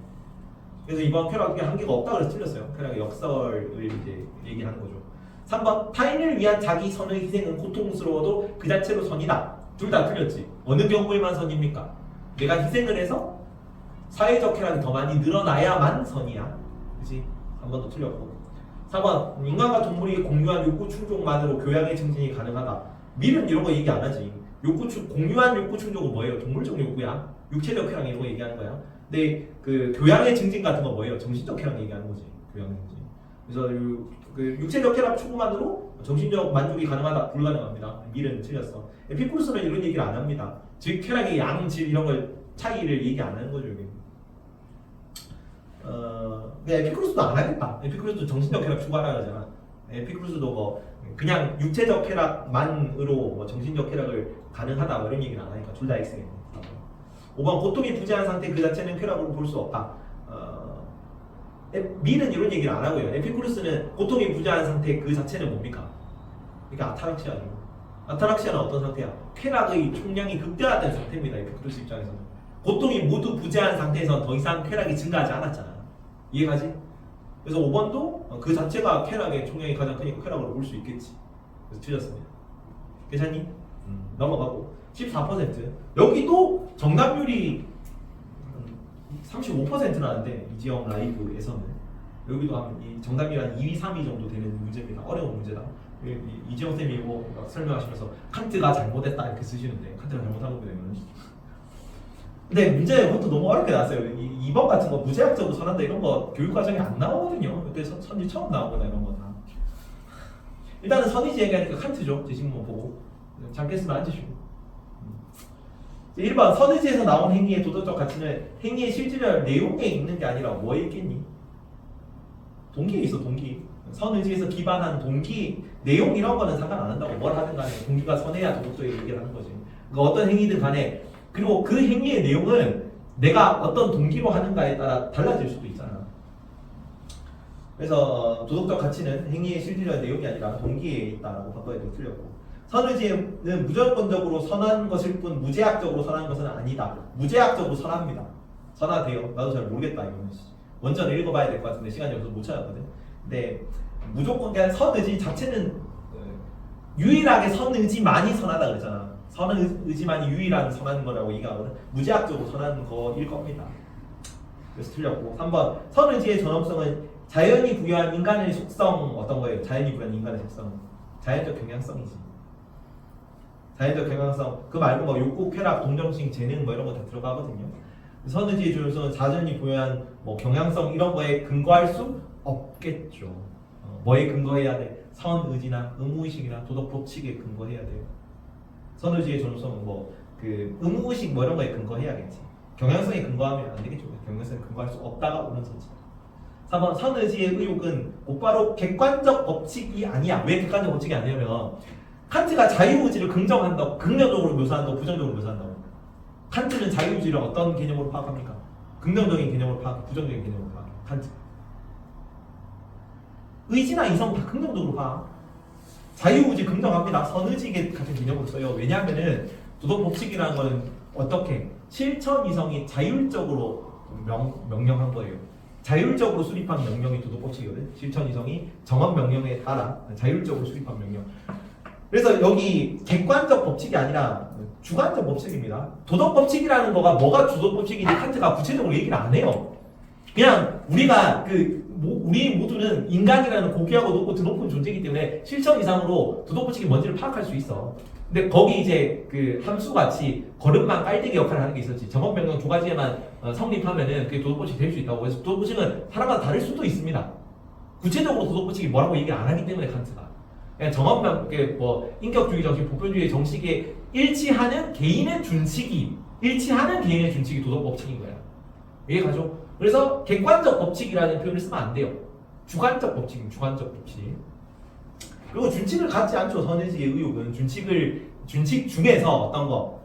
그래서 이번 쾌락의 한계가 없다 그래서 틀렸어요. 쾌락의 역설을 이제 얘기하는 거죠. 3번 타인을 위한 자기 선의 희생은 고통스러워도 그 자체로 선이다. 둘 다 틀렸지. 어느 경우에만 선입니까? 내가 희생을 해서 사회적 쾌락이 더 많이 늘어나야만 선이야. 그치? 3번도 틀렸고 4번 인간과 동물이 공유한 욕구 충족만으로 교양의 증진이 가능하다. 밀은 이런 거 얘기 안 하지. 공유한 욕구 충족은 뭐예요? 동물적 욕구야. 육체적 쾌락 이런 거 얘기하는 거야. 근데 그 교양의 증진 같은 건 뭐예요? 정신적 쾌락 얘기하는 거지. 교양의 증진. 그래서 그 육체적 쾌락 추구만으로 정신적 만족이 가능하다. 불가능합니다. 밀은 틀렸어. 에피쿠루스는 이런 얘기를 안 합니다. 즉 쾌락의 양, 질 이런 걸 차이를 얘기 안 하는 거죠. 여기. 에피쿠루스도 안 하겠다. 에피쿠루스도 정신적 쾌락 추구하라 그러잖아. 에피쿠루스도 뭐 그냥 육체적 쾌락만으로 뭐 정신적 쾌락을 가능하다 뭐 이런 얘기는 안 하니까 둘 다 X겠네. 5번 고통이 부재한 상태 그 자체는 쾌락으로 볼 수 없다. 밀은 이런 얘기를 안 하고요. 에피쿠루스는 고통이 부재한 상태 그 자체는 뭡니까? 그러니까 아타락시아죠. 아타락시아는 어떤 상태야? 쾌락의 총량이 극대화된 상태입니다. 에피쿠루스 입장에서는. 고통이 모두 부재한 상태에서 더 이상 쾌락이 증가하지 않았잖아. 이해가지? 그래서 5번도 그 자체가 쾌락의 총량이 가장 크니까 쾌락으로 볼 수 있겠지. 그래서 틀렸습니다. 괜찮니? 넘어가고 14%. 여기도 정답률이 35%라는데 이지영 라이브에서는 여기도 한 정답률이 한 2위, 3위 정도 되는 문제입니다. 어려운 문제다. 이지영 쌤이 뭐 설명하시면서 칸트가 잘못했다 이렇게 쓰시는데 칸트가 잘못한 겁니다. 근데 문제 그것도 너무 어렵게 나왔어요. 2번 같은 거 무제약적으로 선한다 이런 거 교육과정에 안 나오거든요. 그때 선지 처음 나오거나 이런 거 다. 일단은 선의지 얘기하니까 칸트죠. 제 신문 보고 잠깼으면 앉으시고. 1번 선의지에서 나온 행위의 도덕적 가치는 행위의 실질적 내용에 있는 게 아니라 뭐에 있겠니? 동기에 있어. 동기. 선의지에서 기반한 동기 내용 이런 거는 상관 안 한다고. 뭘 하든 간에 동기가 선해야 도덕적인 얘기를 하는 거지. 그러니까 어떤 행위든 간에 그리고 그 행위의 내용은 내가 어떤 동기로 하는가에 따라 달라질 수도 있잖아. 그래서 도덕적 가치는 행위의 실질적 내용이 아니라 동기에 있다라고 바꿔야 틀렸고 선의지는 무조건적으로 선한 것일 뿐 무제약적으로 선한 것은 아니다. 무제약적으로 선합니다. 선하대요. 나도 잘 모르겠다 이거는. 원전을 읽어봐야 될 것 같은데 시간이 없어서 못 찾았거든. 근데 무조건 그냥 선의지 자체는 유일하게 선의지만이 선하다 그랬잖아. 선의지만이 유일한 선한 거라고 얘기하거든. 무제약적으로 선한 거일 겁니다. 그래서 틀렸고 3번 선의지의 전험성은 자연이 부여한 인간의 속성 어떤 거예요? 자연이 부여한 인간의 속성 자연적 경향성이지. 자연적 경향성 그 말고 뭐 욕구, 쾌락, 동정심, 재능 뭐 이런 거 다 들어가거든요. 선의지의 조율성은 자연이 부여한 뭐 경향성 이런 거에 근거할 수 없겠죠. 뭐에 근거해야 돼? 선의지나 의무의식이나 도덕 법칙에 근거해야 돼요. 선의지의 존엄성은 뭐 그 의무의식 뭐 이런 거에 근거해야겠지. 경향성에 근거하면 안 되겠죠. 경향성에 근거할 수 없다가 옳은 선지. 3번 선의지의 의혹은 곧바로 객관적 법칙이 아니야. 왜 객관적 법칙이 아니냐면 칸트가 자유의지를 긍정한다고, 긍정적으로 묘사한다고, 부정적으로 묘사한다고. 칸트는 자유의지를 어떤 개념으로 파악합니까? 긍정적인 개념으로 파악해, 부정적인 개념으로 파악해. 칸트. 의지나 이성 다 긍정적으로 파악. 자유의지 긍정합니다. 선의지 같은 개념으로 써요. 왜냐하면은 도덕 법칙이라는 거는 어떻게 실천 이성이 자율적으로 명령한 거예요. 자율적으로 수립한 명령이 도덕 법칙이거든. 실천 이성이 정한 명령에 따라 자율적으로 수립한 명령. 그래서 여기 객관적 법칙이 아니라 주관적 법칙입니다. 도덕 법칙이라는 거가 뭐가 도덕 법칙인지 칸트가 구체적으로 얘기를 안 해요. 그냥 우리가 우리 모두는 인간이라는 고귀하고 높고 드높은 존재이기 때문에 실천 이상으로 도덕 법칙이 뭔지를 파악할 수 있어. 근데 거기 이제 그 함수 같이 걸음만 깔때기 역할을 하는 게 있었지. 정원 명령 두 가지에만 성립하면은 그게 도덕 법칙이 될 수 있다고. 그래서 도덕 법칙은 사람마다 다를 수도 있습니다. 구체적으로 도덕 법칙이 뭐라고 얘기를 안 하기 때문에 칸트가 그냥 정원명 뭐 인격주의 정식, 보편주의 정식에 일치하는 개인의 준칙이 도덕 법칙인 거야. 이해가죠? 그래서 객관적 법칙이라는 표현을 쓰면 안 돼요. 주관적 법칙, 주관적 법칙. 그리고 준칙을 갖지 않죠. 선의지의 의혹은 준칙 중에서 어떤 거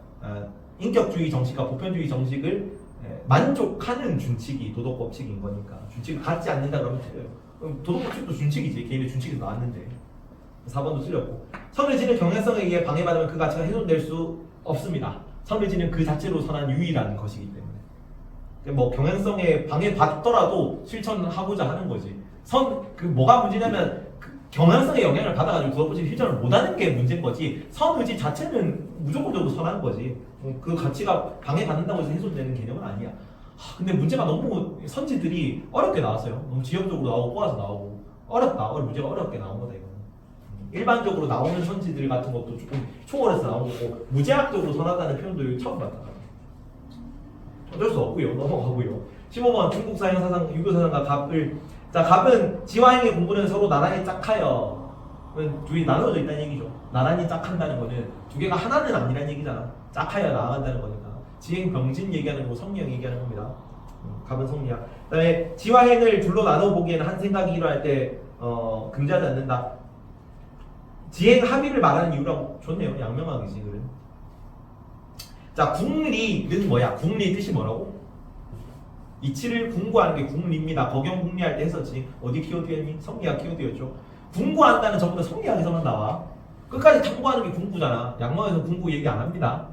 인격주의 정식과 보편주의 정식을 만족하는 준칙이 도덕 법칙인 거니까 준칙을 갖지 않는다 그러면 틀려요. 그럼 도덕 법칙도 준칙이지. 개인의 준칙에서 나왔는데 4번도 틀렸고 선의지는 경향성에 의해 방해받으면 그 가치가 훼손될 수 없습니다. 선의지는 그 자체로 선한 유일한 것이기 때문에 뭐 경향성에 방해받더라도 실천하고자 하는 거지. 뭐가 문제냐면 경향성의 영향을 받아가지고 도덕 법칙 실천을 못하는 게 문제인 거지. 선의지 자체는 무조건적으로 선한 거지. 그 가치가 방해받는다고 해서 훼손되는 개념은 아니야. 근데 문제가 너무 선지들이 어렵게 나왔어요. 너무 지역적으로 나오고 꼬아서 나오고 어렵다. 문제가 어렵게 나온 거다 이거는. 일반적으로 나오는 선지들 같은 것도 조금 초월해서 나온 거고 무제약적으로 선하다는 표현도 처음 봤다. 어쩔 수 없고요. 넘어가고요. 15번 중국 사형 사상 유교 사상과 갑을 자 갑은 지화행의 공부는 서로 나란히 짝하여 둘이 나눠져 있다는 얘기죠. 나란히 짝한다는 거는 두 개가 하나는 아니라는 얘기잖아. 짝하여 나아간다는 거니까. 지행 병진 얘기하는 거고 성리학 얘기하는 겁니다. 갑은 성리학. 그다음에 지화행을 둘로 나눠 보기에는 한 생각이 일어날 때 금지하지 않는다. 지행 합의를 말하는 이유라고 좋네요. 양명학이지 그래. 자 궁리는 뭐야? 궁리 뜻이 뭐라고? 이치를 궁구하는 게 궁리입니다. 거경 궁리할 때 했었지. 어디 키워드였니? 성리학 키워드였죠. 궁구한다는 전부 다 성리학에서만 나와. 끝까지 탐구하는 게 궁구잖아. 양명에서 궁구 얘기 안 합니다.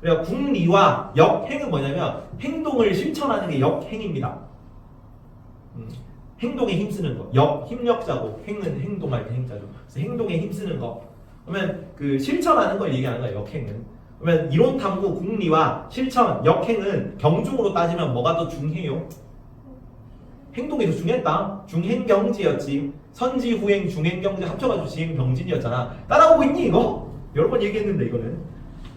그래서 궁리와 역행은 뭐냐면 행동을 실천하는 게 역행입니다. 행동에 힘쓰는 거. 힘력자고 행은 행동할 때 행자죠. 그래서 행동에 힘쓰는 거. 그러면 그 실천하는 걸 얘기하는 거야. 역행은. 그러면 이론 탐구 궁리와 실천 역행은 경중으로 따지면 뭐가 더 중해요? 행동이 더 중요했다. 중행경지였지. 선지후행 중행경지 합쳐가지고 지행병진이었잖아. 따라오고 있니 이거? 여러 번 얘기했는데 이거는.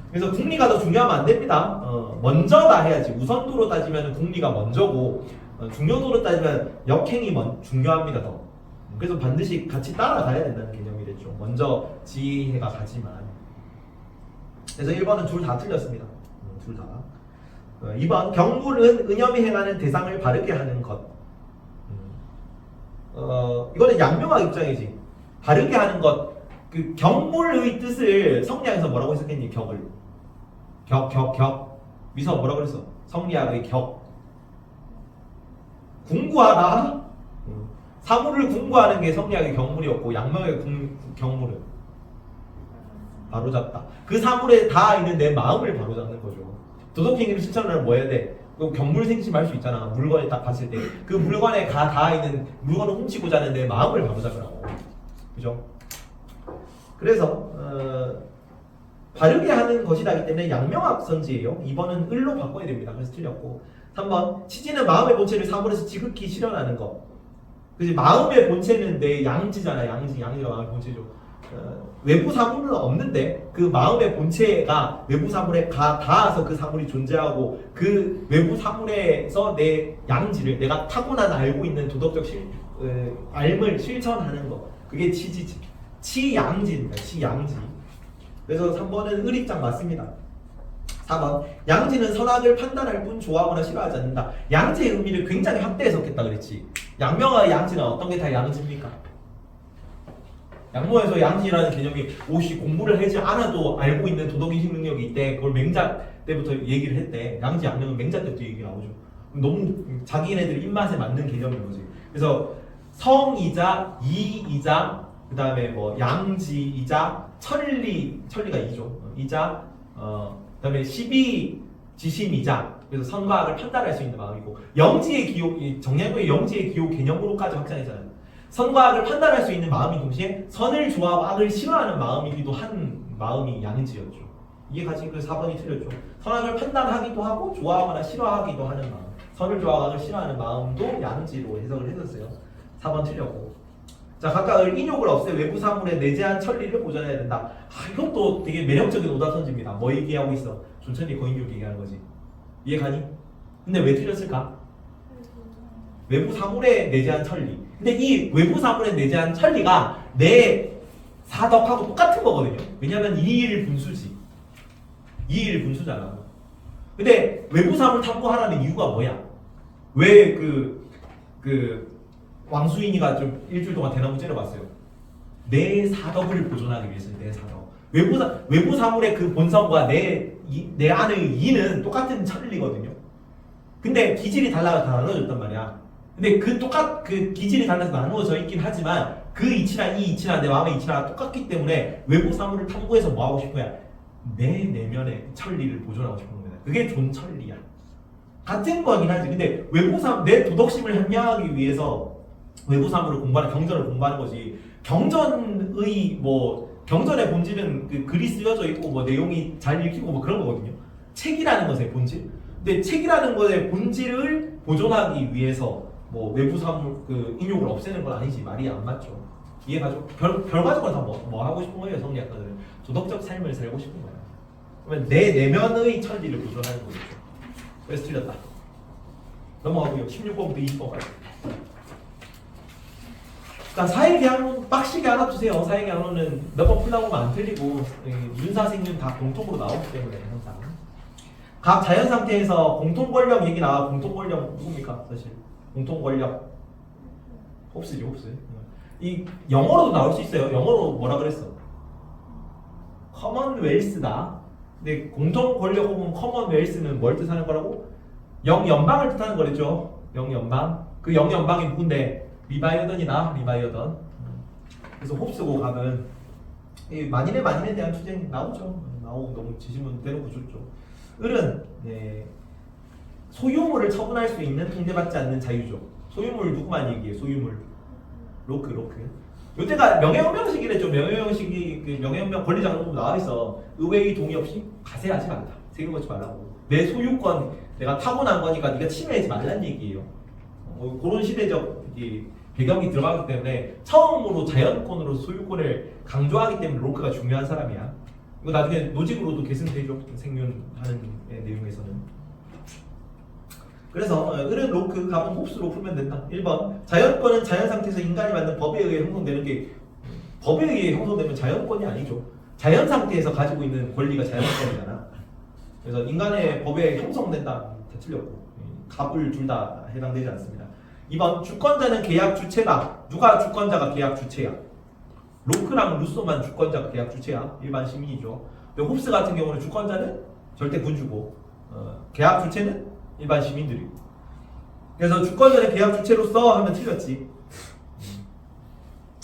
그래서 궁리가 더 중요하면 안 됩니다. 먼저다 해야지. 우선도로 따지면 궁리가 먼저고 중요도로 따지면 역행이 중요합니다 더. 그래서 반드시 같이 따라가야 된다는 개념이랬죠. 먼저 지혜가 가지만. 그래서 1번은 둘 다 틀렸습니다. 둘 다. 2번 경물은 은염이 행하는 대상을 바르게 하는 것. 이거는 양명학 입장이지. 바르게 하는 것. 그 경물의 뜻을 성리학에서 뭐라고 해석했니? 격을. 격. 미서 뭐라고 그랬어? 성리학의 격. 궁구하다. 사물을 궁구하는 게 성리학의 경물이었고 양명의 경물은 바로잡다. 그 사물에 닿아 있는 내 마음을 바로잡는 거죠. 도덕행위를 실천하려면 뭐 해야 돼? 경물생심할 수 있잖아. 물건에 딱 봤을 때 그 물건에 닿아 있는 물건을 훔치고자 하는 내 마음을 바로잡으라고. 그죠? 그래서 바르게 하는 것이라기 때문에 양명학 선지예요. 2번은 을로 바꿔야 됩니다. 그래서 틀렸고 3번 치지는 마음의 본체를 사물에서 지극히 실현하는 것. 그지? 마음의 본체는 내 양지잖아. 양지가 마음의 본체죠. 외부 사물은 없는데 그 마음의 본체가 외부 사물에 닿아서 그 사물이 존재하고 그 외부 사물에서 내 양지를 내가 타고난 알고 있는 도덕적 삶을 실천하는 거. 그게 치지지. 치양지입니다. 치양지. 그래서 3번은 을입장 맞습니다. 4번 양지는 선악을 판단할 뿐 좋아하거나 싫어하지 않는다. 양지의 의미를 굉장히 확대 해석했다 그랬지. 양명과 양지는 어떤 게 다 양지입니까? 양모에서 양지라는 개념이 옷이 공부를 하지 않아도 알고 있는 도덕인식 능력이 있대. 그걸 맹자 때부터 얘기를 했대. 양지 양명은 맹자 때부터 얘기 나오죠. 너무 자기네들 입맛에 맞는 개념인 거지. 그래서 성이자 이이자 그 다음에 뭐 양지이자 천리가 이죠. 이자 그다음에 12지심이자 그래서 선과 악을 판단할 수 있는 마음이고 영지의 기호 정약의 영지의 기호 개념으로까지 확장했잖아요. 선과 악을 판단할 수 있는 마음인 동시에 선을 좋아하고 악을 싫어하는 마음이기도 한 마음이 양지였죠. 이게 가진 그 4번이 틀렸죠. 선악을 판단하기도 하고 좋아하거나 싫어하기도 하는 마음. 선을 좋아하고 악을 싫어하는 마음도 양지로 해석을 해줬어요. 4번 틀렸고. 자, 각각 인욕을 없애 외부 사물에 내재한 천리를 보존해야 된다. 이것도 되게 매력적인 오답선지입니다. 뭐 얘기하고 있어? 존천리 거인욕 얘기하는 거지. 이해가니? 근데 왜 틀렸을까? 외부 사물에 내재한 천리. 근데 이 외부 사물에 내재한 천리가 내 사덕하고 똑같은 거거든요. 왜냐면 이일 분수지. 이일 분수잖아. 근데 외부 사물 탐구하라는 이유가 뭐야? 왜 왕수인이가 좀 일주일 동안 대나무 째려봤어요. 내 사덕을 보존하기 위해서. 내 사덕. 외부 사물의 그 본성과 내 안의 이는 똑같은 천리거든요. 근데 기질이 달라서 다 나눠졌단 말이야. 근데 그 기질이 달라서 나누어져 있긴 하지만 그 이치나 이 이치나 내 마음의 이치나 똑같기 때문에 외부 사물을 탐구해서 뭐 하고 싶어야? 내 내면의 천리를 보존하고 싶은 겁니다. 그게 존천리야. 같은 거긴 하지. 근데 내 도덕심을 현명하기 위해서 외부 사물을 공부하는 경전을 공부하는 거지. 경전의 본질은 그 글이 쓰여져 있고 뭐 내용이 잘 읽히고 뭐 그런 거거든요. 책이라는 것의 본질. 근데 책이라는 것의 본질을 보존하기 위해서 뭐 외부 사물 그 인욕을 없애는 건 아니지. 말이 안 맞죠. 이해가죠? 결과적으로 다 뭐 하고 싶은 거예요. 성리학자들은 도덕적 삶을 살고 싶은 거야. 그러면 내 내면의 천리를 보존하는 거겠죠. 그래서 틀렸다. 넘어가고요. 16번부터 20번까지. 그러니까 사회계약론 빡시게 알아두세요. 사회계약론은 몇 번 풀다 보면 안 틀리고 윤사생님 다 공통으로 나오기 때문에 항상 각 자연 상태에서 공통 권력 얘기 나와. 공통 권력 누굽니까 사실? 공통 권력 홉스지 홉스. 이 영어로도 나올 수 있어요. 영어로 뭐라 그랬어? 커먼웰스다. 근데 공통 권력 혹은 커먼웰스는 뭘 뜻하는 거라고? 영연방을 뜻하는 거랬죠. 영연방. 그 영연방이 누군데? 리바이어던. 그래서 홉스고 각은 만인에 대한 투쟁이 나오죠. 나오고 너무 지시문 대놓고 줬죠. 을은 소유물을 처분할 수 있는 통제받지 않는 자유죠. 소유물 누구만 얘기해? 소유물. 로크. 요때가 명예혁명식이랬죠. 명예혁명 권리장로 보면 나와 있어. 의회의 동의 없이 가세하지 말라. 세금 걷지 말라고. 내 소유권 내가 타고난 거니까 네가 침해하지 말라는 얘기예요. 그런 시대적 배경이 들어가기 때문에 처음으로 자연권으로 소유권을 강조하기 때문에 로크가 중요한 사람이야. 이거 나중에 노직으로도 계승되죠. 생윤하는 내용에서는. 그래서 을은 로크, 갑은 홉스로 풀면 된다. 1번 자연권은 자연 상태에서 인간이 만든 법에 의해 형성되는 게 법에 의해 형성되면 자연권이 아니죠. 자연 상태에서 가지고 있는 권리가 자연권이잖아. 그래서 인간의 법에 형성된다. 다 틀렸고 갑을 둘 다 해당되지 않습니다. 2번 주권자는 계약 주체다. 누가 주권자가 계약 주체야? 로크랑 루소만 주권자가 계약 주체야. 일반 시민이죠. 근데 홉스 같은 경우는 주권자는 절대 군주고 계약 주체는 일반 시민들이고. 그래서 주권자는 계약 주체로서 하면 틀렸지.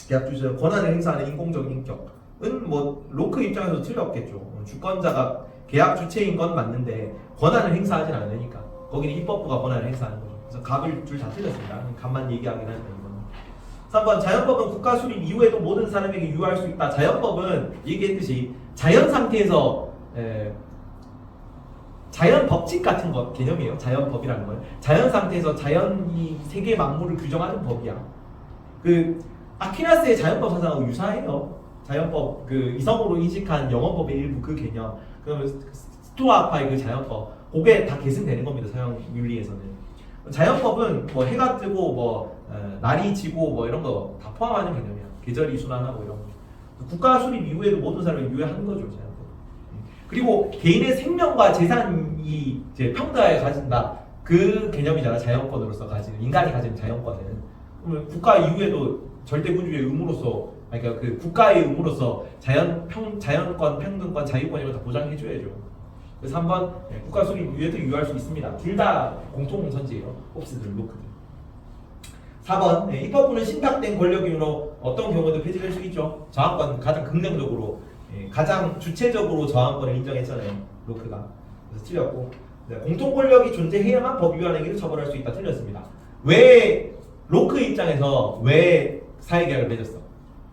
계약 주체 권한을 행사하는 인공적인 인격은 뭐 로크 입장에서 틀렸겠죠. 주권자가 계약 주체인 건 맞는데 권한을 행사하진 않으니까 거기는 입법부가 권한을 행사하는 거죠. 그래서 갑을 둘 다 틀렸습니다. 갑만 얘기하긴 하지만 이거는. 3번 자연법은 국가 수립 이후에도 모든 사람에게 유효할 수 있다. 자연법은 얘기했듯이 자연 상태에서 자연 법칙 같은 것 개념이에요. 자연법이라는 건 자연 상태에서 자연이 세계 만물을 규정하는 법이야. 그 아퀴나스의 자연법 사상하고 유사해요. 자연법 그 이성으로 인식한 영어법의 일부 그 개념. 그러면 스투아파의 그 자연법 그게 다 계승되는 겁니다. 서양 윤리에서는. 자연법은 뭐 해가 뜨고 뭐 날이 지고 뭐 이런 거 다 포함하는 개념이야. 계절이 순환하고 이런 거. 국가 수립 이후에도 모든 사람을 유예하는 거죠. 자연법. 그리고 개인의 생명과 재산이 이제 평등하게 가진다. 그 개념이잖아. 자연권으로서 가지는 인간이 가지는 자연권은. 그러면 국가 이후에도 절대군주의 의무로서 그러니까 그 국가의 의무로서 자연권, 평등권, 자유권 이런 거 다 보장해줘야죠. 그래서 한번 국가 수립 이후에도 유효할 수 있습니다. 둘 다 공통 선지예요. 홉스들, 로크들. 4번 입법부는 신탁된 권력이므로 어떤 경우에도 폐지될 수 있죠. 저항권 가장 긍정적으로 가장 주체적으로 저항권을 인정했잖아요. 로크가. 그래서 틀렸고 공통 권력이 존재해야만 법 위반 행위를 처벌할 수 있다. 틀렸습니다. 왜 로크 입장에서 왜 사회계약을 맺었어?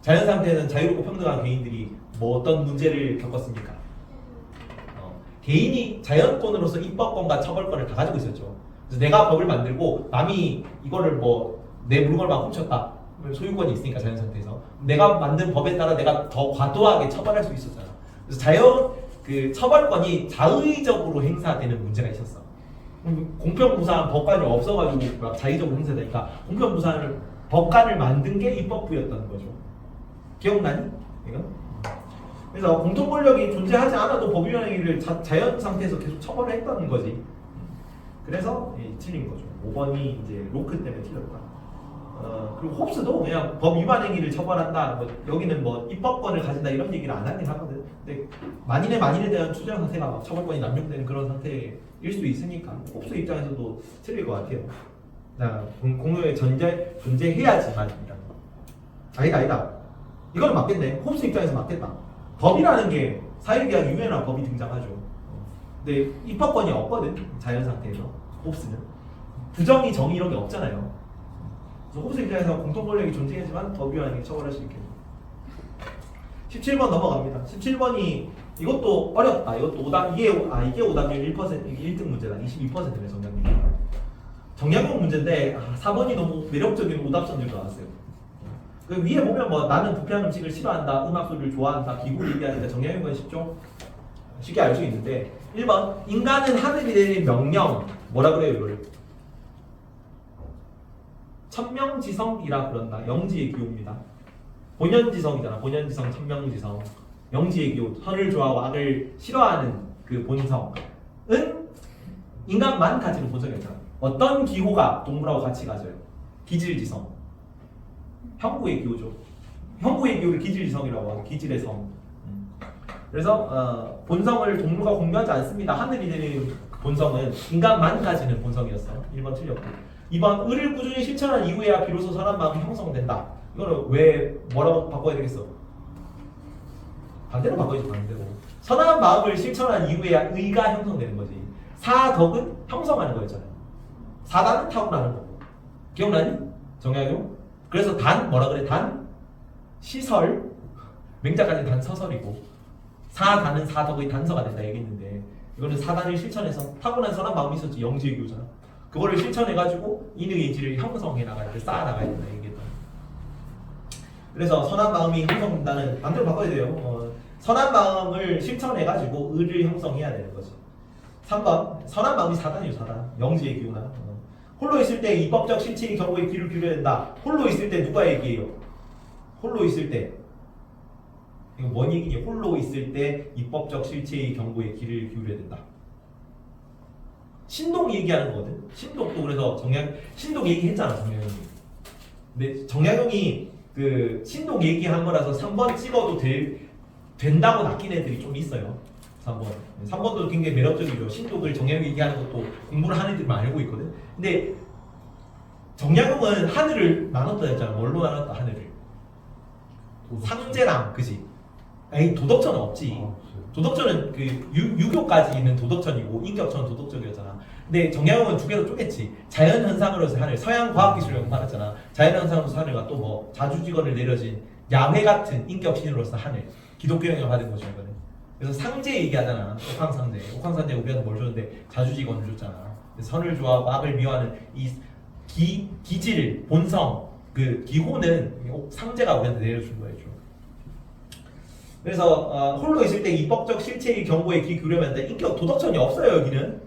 자연 상태에는 자유롭고 평등한 개인들이 뭐 어떤 문제를 겪었습니까? 개인이 자연권으로서 입법권과 처벌권을 다 가지고 있었죠. 그래서 내가 법을 만들고 남이 이거를 뭐 내 물건을 막 훔쳤다. 소유권이 있으니까 자연 상태에서 내가 만든 법에 따라 내가 더 과도하게 처벌할 수 있었잖아. 그래서 자연 그 처벌권이 자의적으로 행사되는 문제가 있었어. 공평무사한 법관이 없어가지고 막 자의적으로 행사되니까 공평무사한 법관을 만든 게 입법부였다는 거죠. 기억나니? 이거? 그래서 공통 권력이 존재하지 않아도 법 위반 행위를 자연 상태에서 계속 처벌을 했다는 거지. 그래서 틀린 거죠. 5번이 이제 로크 때문에 틀렸다. 그리고 홉스도 그냥 법 위반 행위를 처벌한다. 뭐 여기는 뭐 입법권을 가진다 이런 얘기를 안 하긴 하거든. 근데 만인에 대한 추정 상태가 막 처벌권이 남용되는 그런 상태일 수 있으니까 홉스 입장에서도 틀릴 것 같아요. 공유의 존재해야지만 이라는 거. 아니다. 이거는 맞겠네. 홉스 입장에서 맞겠다. 법이라는 게 사회계약 이후에나 법이 등장하죠. 근데 입법권이 없거든. 자연 상태에서 홉스는 부정이 정의 이런 게 없잖아요. 그래서 홉스 입장에서 공통 권력이 존재하지만 법 위반 행위 처벌할 수 있겠네. 17번 넘어갑니다. 17번이 이것도 어렵다. 이것도 이게 오답률 1%, 이게 1등 문제다. 22%네 정량률. 정량용 문제인데 4번이 너무 매력적인 오답선들도 나왔어요. 그 위에 보면 뭐 나는 부패한 음식을 싫어한다, 음악 소리를 좋아한다, 기구 얘기하니까 정량용 건 쉽죠? 쉽게 알 수 있는데 1번 인간은 하늘이 내린 명령 뭐라 그래요 이거를? 천명지성이라 그런다. 영지의 기호입니다. 본연지성이잖아. 본연지성, 천명지성. 영지의 기호. 선을 좋아하고 악을 싫어하는 그 본성은 인간만 가지는 본성이었잖아. 어떤 기호가 동물하고 같이 가져요? 기질지성. 형구의 기호죠. 형구의 기호를 기질지성이라고 하고 기질의 성. 그래서 본성을 동물과 공유하지 않습니다. 하늘이 내리는 본성은 인간만 가지는 본성이었어. 1번 틀렸고. 2번 을을 꾸준히 실천한 이후에야 비로소 선한 마음이 형성된다. 이거는 왜 뭐라고 바꿔야 되겠어? 반대로 바꿔야지. 반대로. 선한 마음을 실천한 이후에야 의가 형성되는 거지. 사덕은 형성하는 거였잖아요. 사단은 타고나는 거고. 기억나니? 정약용? 그래서 단 뭐라 그래? 단 시설 맹자까지는 단 서설이고 사단은 사덕의 단서가 된다 얘기했는데 이거는 사단을 실천해서 타고난 선한 마음이 있었지. 영지의 교잖아. 그거를 실천해가지고 인의 의지를 형성해 나갈 때 쌓아 나가야 된다 얘기했다. 그래서 선한 마음이 형성된다는 반대로 바꿔야 돼요. 선한 마음을 실천해가지고 의를 형성해야 되는 거지. 3번 선한 마음이 사단이에요. 사단. 영지의 기호나. 홀로 있을 때 입법적 실체의 경우에 귀를 기울여야 된다. 홀로 있을 때 누가 얘기해요? 홀로 있을 때. 이거 뭔 얘기니? 홀로 있을 때 입법적 실체의 경고에 귀를 기울여야 된다. 신동 얘기하는 거거든. 신동도 그래서 신동 얘기했잖아 정약용이. 근데 정약용이 그 신동 얘기한 거라서 3번 찍어도 된다고 낚인 애들이 좀 있어요. 3번도 굉장히 매력적이죠. 신동을 정약용이 얘기하는 것도 공부를 하는 애들만 알고 있거든. 근데 정약용은 하늘을 나눴다 했잖아. 뭘로 나눴다 하늘을? 상제랑 그지? 아니 도덕천은 없지. 도덕천은 그 유교까지 있는 도덕천이고 인격천은 도덕적이었잖아. 근데 정약용은 두 개로 쪼갰지. 자연현상으로서 하늘, 서양 과학기술을 말했잖아. 자연현상으로서 하늘과 또 뭐 자주직원을 내려진 야훼 같은 인격신으로서 하늘. 기독교 영향을 받은 거죠 이거는. 그래서 상제 얘기하잖아. 옥황상제. 옥황상제 우리한테 뭘 줬는데 자주직원을 줬잖아. 선을 좋아하고 악을 미워하는 이 기질, 본성, 그 기호는 상제가 우리한테 내려준 거예요. 그래서 홀로 있을 때 입법적 실체의 경고에 귀 기울여야 하는데 인격 도덕천이 없어요 여기는.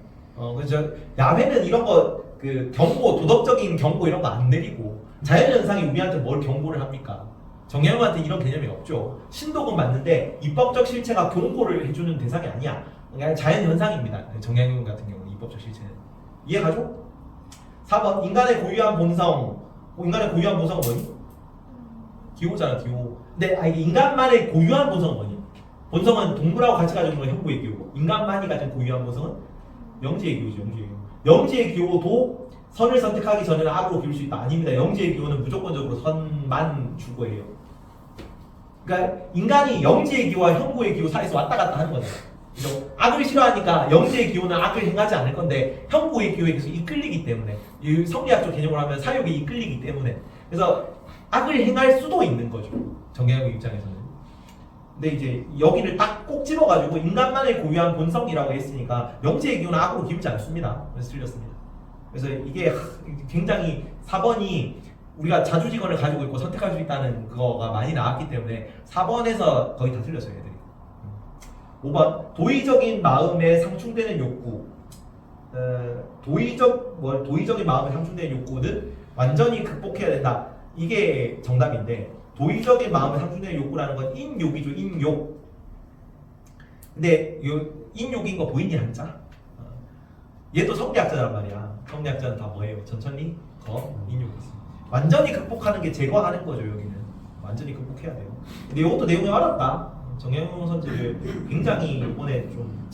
그래서 야훼는 이런 거 그 경고, 도덕적인 경고 이런 거 안 내리고 자연현상이 우리한테 뭘 경고를 합니까? 정혜영한테 이런 개념이 없죠. 신독은 맞는데 입법적 실체가 경고를 해주는 대상이 아니야. 그냥 자연현상입니다. 정혜영 같은 경우는 입법적 실체는. 이해가죠? 4번 인간의 고유한 본성. 인간의 고유한 본성은 뭐니? 기호잖아, 기호. 근데 이게 인간만의 고유한 본성은 뭐니? 본성은 동물하고 같이 가지고 있는 건 형부의 기호고, 인간만이 가진 고유한 본성은 영지의 기호죠. 영지의 기호. 영지의 기호도 선을 선택하기 전에는 악으로 기울 수 있다. 아닙니다. 영지의 기호는 무조건적으로 선만 추구해요. 그러니까 인간이 영지의 기호와 형부의 기호 사이에서 왔다 갔다 하는 거잖아. 그죠? 악을 싫어하니까 영지의 기호는 악을 행하지 않을 건데 형부의 기호에 계속 이끌리기 때문에, 이 성리학적 개념으로 하면 사욕에 이끌리기 때문에, 그래서 악을 행할 수도 있는 거죠. 정혜영 입장에서는. 근데 이제 여기를 딱 꼭 집어가지고 인간만의 고유한 본성이라고 했으니까 영지의 기호는 악으로 기울지 않습니다. 그래서 틀렸습니다. 그래서 이게 굉장히 4번이 우리가 자주직언을 가지고 있고 선택할 수 있다는 그거가 많이 나왔기 때문에 4번에서 거의 다 틀렸어요, 애들이. 5번 도의적인 마음에 상충되는 욕구. 도의적인 마음에 상충되는 욕구는 완전히 극복해야 된다. 이게 정답인데, 도의적인 마음에 상충되는 욕구라는 건 인욕이죠. 인욕. 근데 인욕인 거 보이니 한자? 얘도 성리학자란 말이야. 성리학자는 다 뭐예요? 전천리, 인욕이 있습니다. 완전히 극복하는 게 제거하는 거죠. 여기는 완전히 극복해야 돼요. 근데 이것도 내용이 어렵다. 정혜영 선생님 굉장히 이번에 좀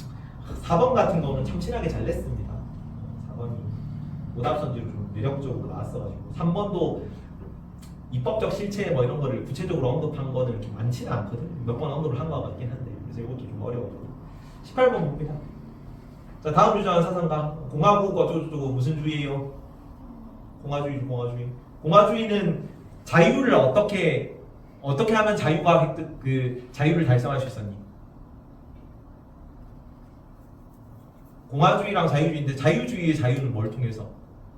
4번 같은 거는 참신하게 잘 냈습니다. 4번이 오답선지로 좀 매력적으로 나왔어가지고, 3번도 입법적 실체 뭐 이런 거를 구체적으로 언급한 거는 이렇게 많지는 않거든. 몇 번 언급을 한 거 같긴 한데, 그래서 이것도 좀 어려워요. 18번 봅니다. 자, 다음 주장은 사상가. 공화국 어쩌고저쩌고 무슨 주의예요? 공화주의. 공화주의는 자유를 어떻게 하면 자유를 달성할 수 있었니? 공화주의랑 자유주의인데, 자유주의의 자유는 뭘 통해서?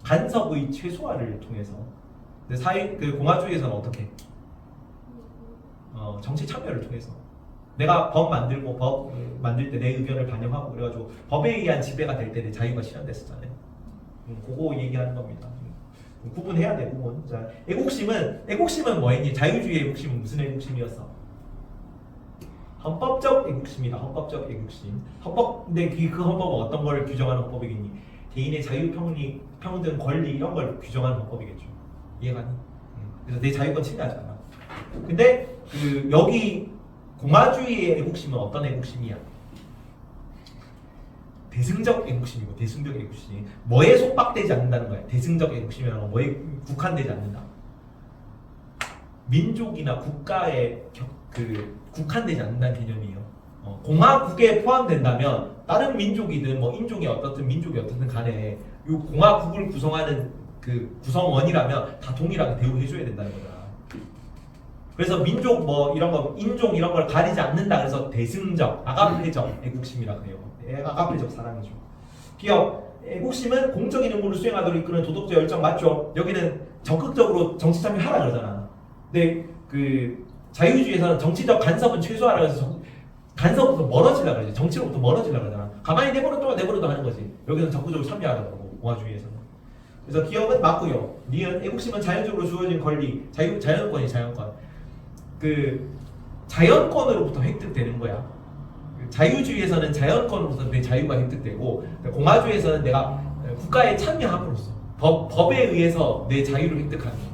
간섭의 최소화를 통해서. 근데 공화주의에서는 어떻게? 정치 참여를 통해서. 내가 법 만들 때 내 의견을 반영하고 그래가지고 법에 의한 지배가 될 때 내 자유가 실현됐었잖아요. 그거 얘기하는 겁니다. 구분해야 돼, 구분. 자, 애국심은 뭐였니? 자유주의 애국심은 무슨 애국심이었어? 헌법적 애국심이다. 헌법적 애국심. 근데 그 헌법은 어떤 걸 규정하는 헌법이겠니? 개인의 자유, 평등, 권리 이런 걸 규정하는 헌법이겠죠. 이해가니? 그래서 내 자유권 침해하지 않아. 근데 여기 공화주의의 애국심은 어떤 애국심이야? 대승적 애국심이고, 대승적 애국심. 뭐에 속박되지 않는다는 거야. 대승적 애국심이라는 건 뭐에 국한되지 않는다. 민족이나 국가에 국한되지 않는다는 개념이에요. 공화국에 포함된다면 다른 민족이든 뭐 인종이 어떻든 민족이 어떻든 간에 이 공화국을 구성하는 그 구성원이라면 다 동일하게 대우해줘야 된다는 거다. 그래서 민족 뭐 이런 거, 인종 이런 걸 가리지 않는다. 그래서 대승적, 아가페적 애국심이라 그래요. 아가페적 사랑이죠. 기업, 애국심은 공적인 의무를 수행하도록 이끄는 도덕적 열정 맞죠? 여기는 적극적으로 정치 참여하라 그러잖아. 근데 그 자유주의에서는 정치적 간섭은 최소화라 그래서 간섭부터 멀어지려고 그러지. 정치로부터 멀어지려고 그러잖아. 가만히 내버려둬 하는 거지. 여기는 적극적으로 참여하라고, 공화주의에서는. 그래서 기업은 맞고요. 니은 애국심은 자연적으로 주어진 권리, 자연권이 자연권. 자연권으로부터 획득되는 거야. 자유주의에서는 자연권으로부터 내 자유가 획득되고, 공화주의에서는 내가 국가에 참여함으로써 법에 의해서 내 자유를 획득하는 거예요.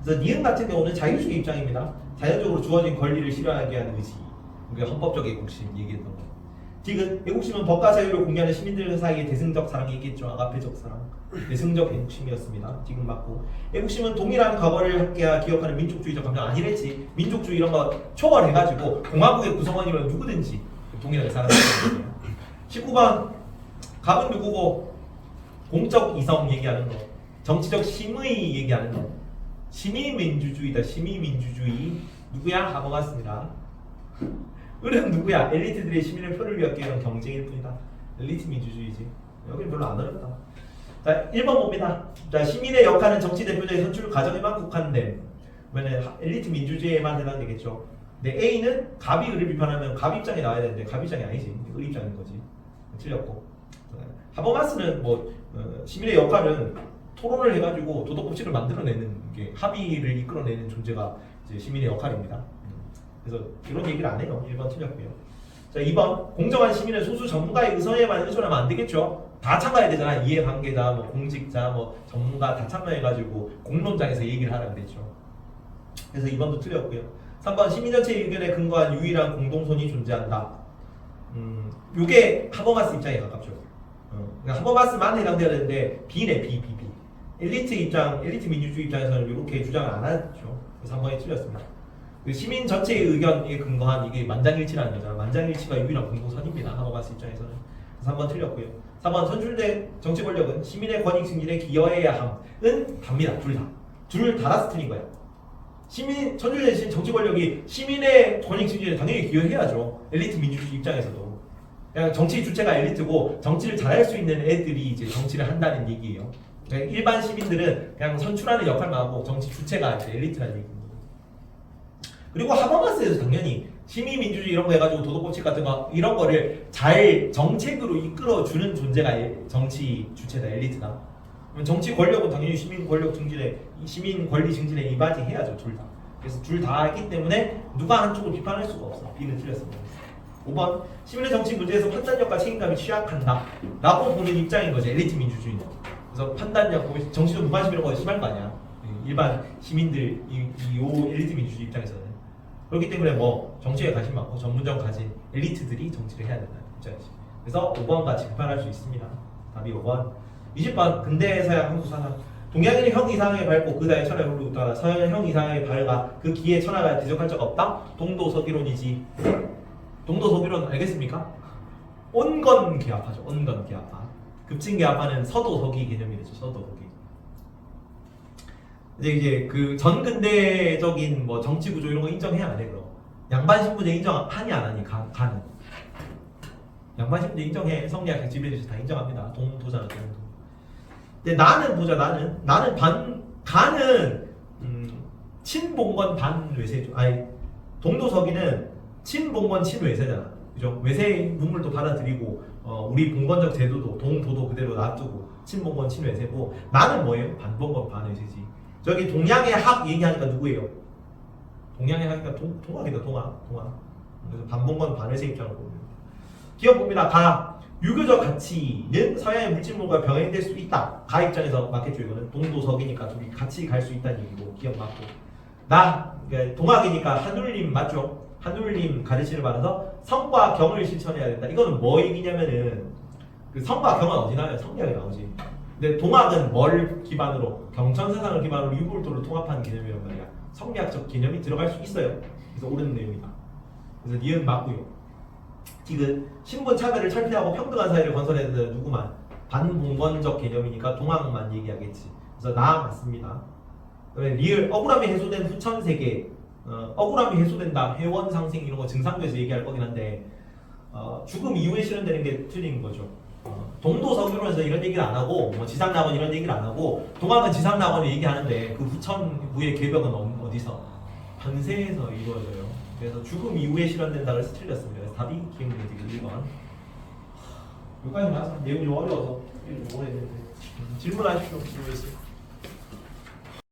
그래서 니은 같은 경우는 자유주의 입장입니다. 자연적으로 주어진 권리를 실현하기 위한 의지. 그게 헌법적 애국심 얘기했던 거. 디귿, 애국심은 법과 자유를 공개하는 시민들 사이의 대승적 사랑이 있겠죠. 아가페적 사랑. 대승적 애국심이었습니다. 디귿 맞고. 애국심은 동일한 과거를 함께 기억하는 민족주의적 감정. 아니랬지. 민족주의 이런 거 초월해가지고 공화국의 구성원이면 누구든지 동일하게 살아가는 거예요. 19번 갑은 누구고? 공적 이성 얘기하는 거. 정치적 심의 얘기하는 거. 시민민주주의다. 시민민주주의. 누구야? 하고 갔습니다. 을은 누구야? 엘리트들의 시민의 표를 위하기 위한 경쟁일 뿐이다. 엘리트 민주주의지. 여기 별로 안 어렵다. 자, 1번 봅니다. 자, 시민의 역할은 정치 대표자의 선출 과정에만 국한된, 그러면 엘리트 민주주의에만 해당되겠죠. 근데 A는 갑이 을을 비판하면 갑 입장에 나와야 되는데 갑 입장이 아니지. 을 입장인 거지. 틀렸고. 하버마스는 뭐 시민의 역할은 토론을 해가지고 도덕 법칙을 만들어내는 게 합의를 이끌어내는 존재가 이제 시민의 역할입니다. 그래서 이런 얘기를 안 해요. 1번 틀렸고요. 자 2번 공정한 시민은 소수 전문가의 의선에만 의존하면 안 되겠죠. 다 참가해야 되잖아. 이해관계자, 뭐 공직자, 뭐 전문가 다 참여해가지고 공론장에서 얘기를 하라 그랬죠. 그래서 2번도 틀렸고요. 3번 시민 전체의 의견에 근거한 유일한 공동선이 존재한다. 요게 하버마스 입장에 가깝죠. 그러니까 하버마스만 해당돼야 되는데 B네 B. 엘리트 민주주의 입장에서는 이렇게 주장을 안 하죠. 그래서 3번이 틀렸습니다. 그 시민 전체의 의견에 근거한 이게 만장일치라는 거잖아. 만장일치가 유일한 공동선입니다. 하버마스 입장에서는. 그래서 3번 틀렸고요. 4번 선출된 정치 권력은 시민의 권익 증진에 기여해야 함은 답니다. 둘 다. 둘 다라서 틀린 거야. 선출된 정치 권력이 시민의 권익 증진에 당연히 기여해야죠. 엘리트 민주주의 입장에서도. 그냥 정치 주체가 엘리트고 정치를 잘할 수 있는 애들이 이제 정치를 한다는 얘기예요. 그러니까 일반 시민들은 그냥 선출하는 역할만 하고 정치 주체가 이제 엘리트라는 얘기입니다. 그리고 하버마스에서 당연히 시민민주주의 이런 거 해가지고 도덕법칙 같은 거 이런 거를 잘 정책으로 이끌어주는 존재가 정치 주체다, 엘리트다. 그럼 정치 권력은 당연히 시민 권력 증진에, 시민 권리 증진에 이바지해야죠, 둘 다. 그래서 둘 다 하기 때문에 누가 한쪽을 비판할 수가 없어. B는 틀렸습니다. 5번 시민의 정치 문제에서 판단력과 책임감이 취약한다 라고 보는 입장인 거죠, 엘리트 민주주의는. 그래서 판단력, 정치적 무관심 이런 거 심할 거 아니야. 일반 시민들, 요 엘리트 민주주의 입장에서는. 그렇기 때문에 뭐 정치에 관심 많고 전문점 가진 엘리트들이 정치를 해야 된다는 입장이지. 그래서 5번 같이 비판할 수 있습니다. 답이 5번. 20번 근대 서양 한국 사상. 동양인이 형 이상의 밝고 그 다의 천하에 흐르고 따라 서양은 형 이상의 밝아 그 기에 천하가 대적할 적 없다? 동도서기론이지. 동도서기론 알겠습니까? 온건 개합하죠. 온건 개합화. 급진 개합화는 서도서기 개념이 되죠. 서도서기. 이제 그 전근대적인 뭐 정치 구조 이런 거 인정해야 안 해. 그럼 양반 신분제 인정하니 안 하니? 가는. 양반 신분제 인정해. 성리학 지배주의 다 인정합니다. 동도잖아. 동도. 근데 나는 보자. 나는 가는 친봉건 반외세죠. 아니 동도서기는 친봉건 친외세잖아. 그죠? 외세의 눈물도 받아들이고 우리 봉건적 제도도 동도도 그대로 놔두고 친봉건 친외세고 나는 뭐예요? 반봉건 반외세지. 저기 동양의 학 얘기하니까 누구예요? 동양의 학이니까 동학이다. 동학. 그래서 반봉건 반외세 입장을 보면 기억 봅니다. 가 유교적 가치는 서양의 물질물과 병행될 수 있다. 가 입장에서 맞겠죠. 이거는 동도석이니까 둘이 같이 갈 수 있다는 얘기고 기억 맞고. 그러니까 동학이니까 한울림 맞죠? 한울림 가르침을 받아서 성과 경을 실천해야 된다. 이거는 뭐 얘기냐면은 그 성과 경은 어디 나와요? 성리학에 나오지. 근데 동학은 뭘 기반으로? 경천사상을 기반으로 유골도를 통합하는 개념이란 말이야. 성리학적 개념이 들어갈 수 있어요. 그래서 옳은 내용이다. 그래서 니은 맞고요. 지금 신분 차별을 철폐하고 평등한 사회를 건설해야 된다. 누구만? 반봉건적 개념이니까 동학만 얘기하겠지. 그래서 나 맞습니다. 그다음에 리을 억울함이 해소된 후천 세계. 억울함이 해소된다. 회원 상생 이런 거 증상도에서 얘기할 거긴 한데 죽음 이후에 실현되는 게 틀린 거죠. 동도서기론에서 이런 얘기를 안 하고 뭐 지상낙원 이런 얘기를 안 하고 동학은 지상낙원을 얘기하는데 그 후천부의 개벽은 어디서? 현세에서 이루어져요. 그래서 죽음 이후에 실현된다 그래서 틀렸습니다. 그래서 답이 기억문제 되게 1번. 여기까지 나와서 내용이 좀 어려워서 좀 오래 했는데 질문하십시오. 질문 있어요.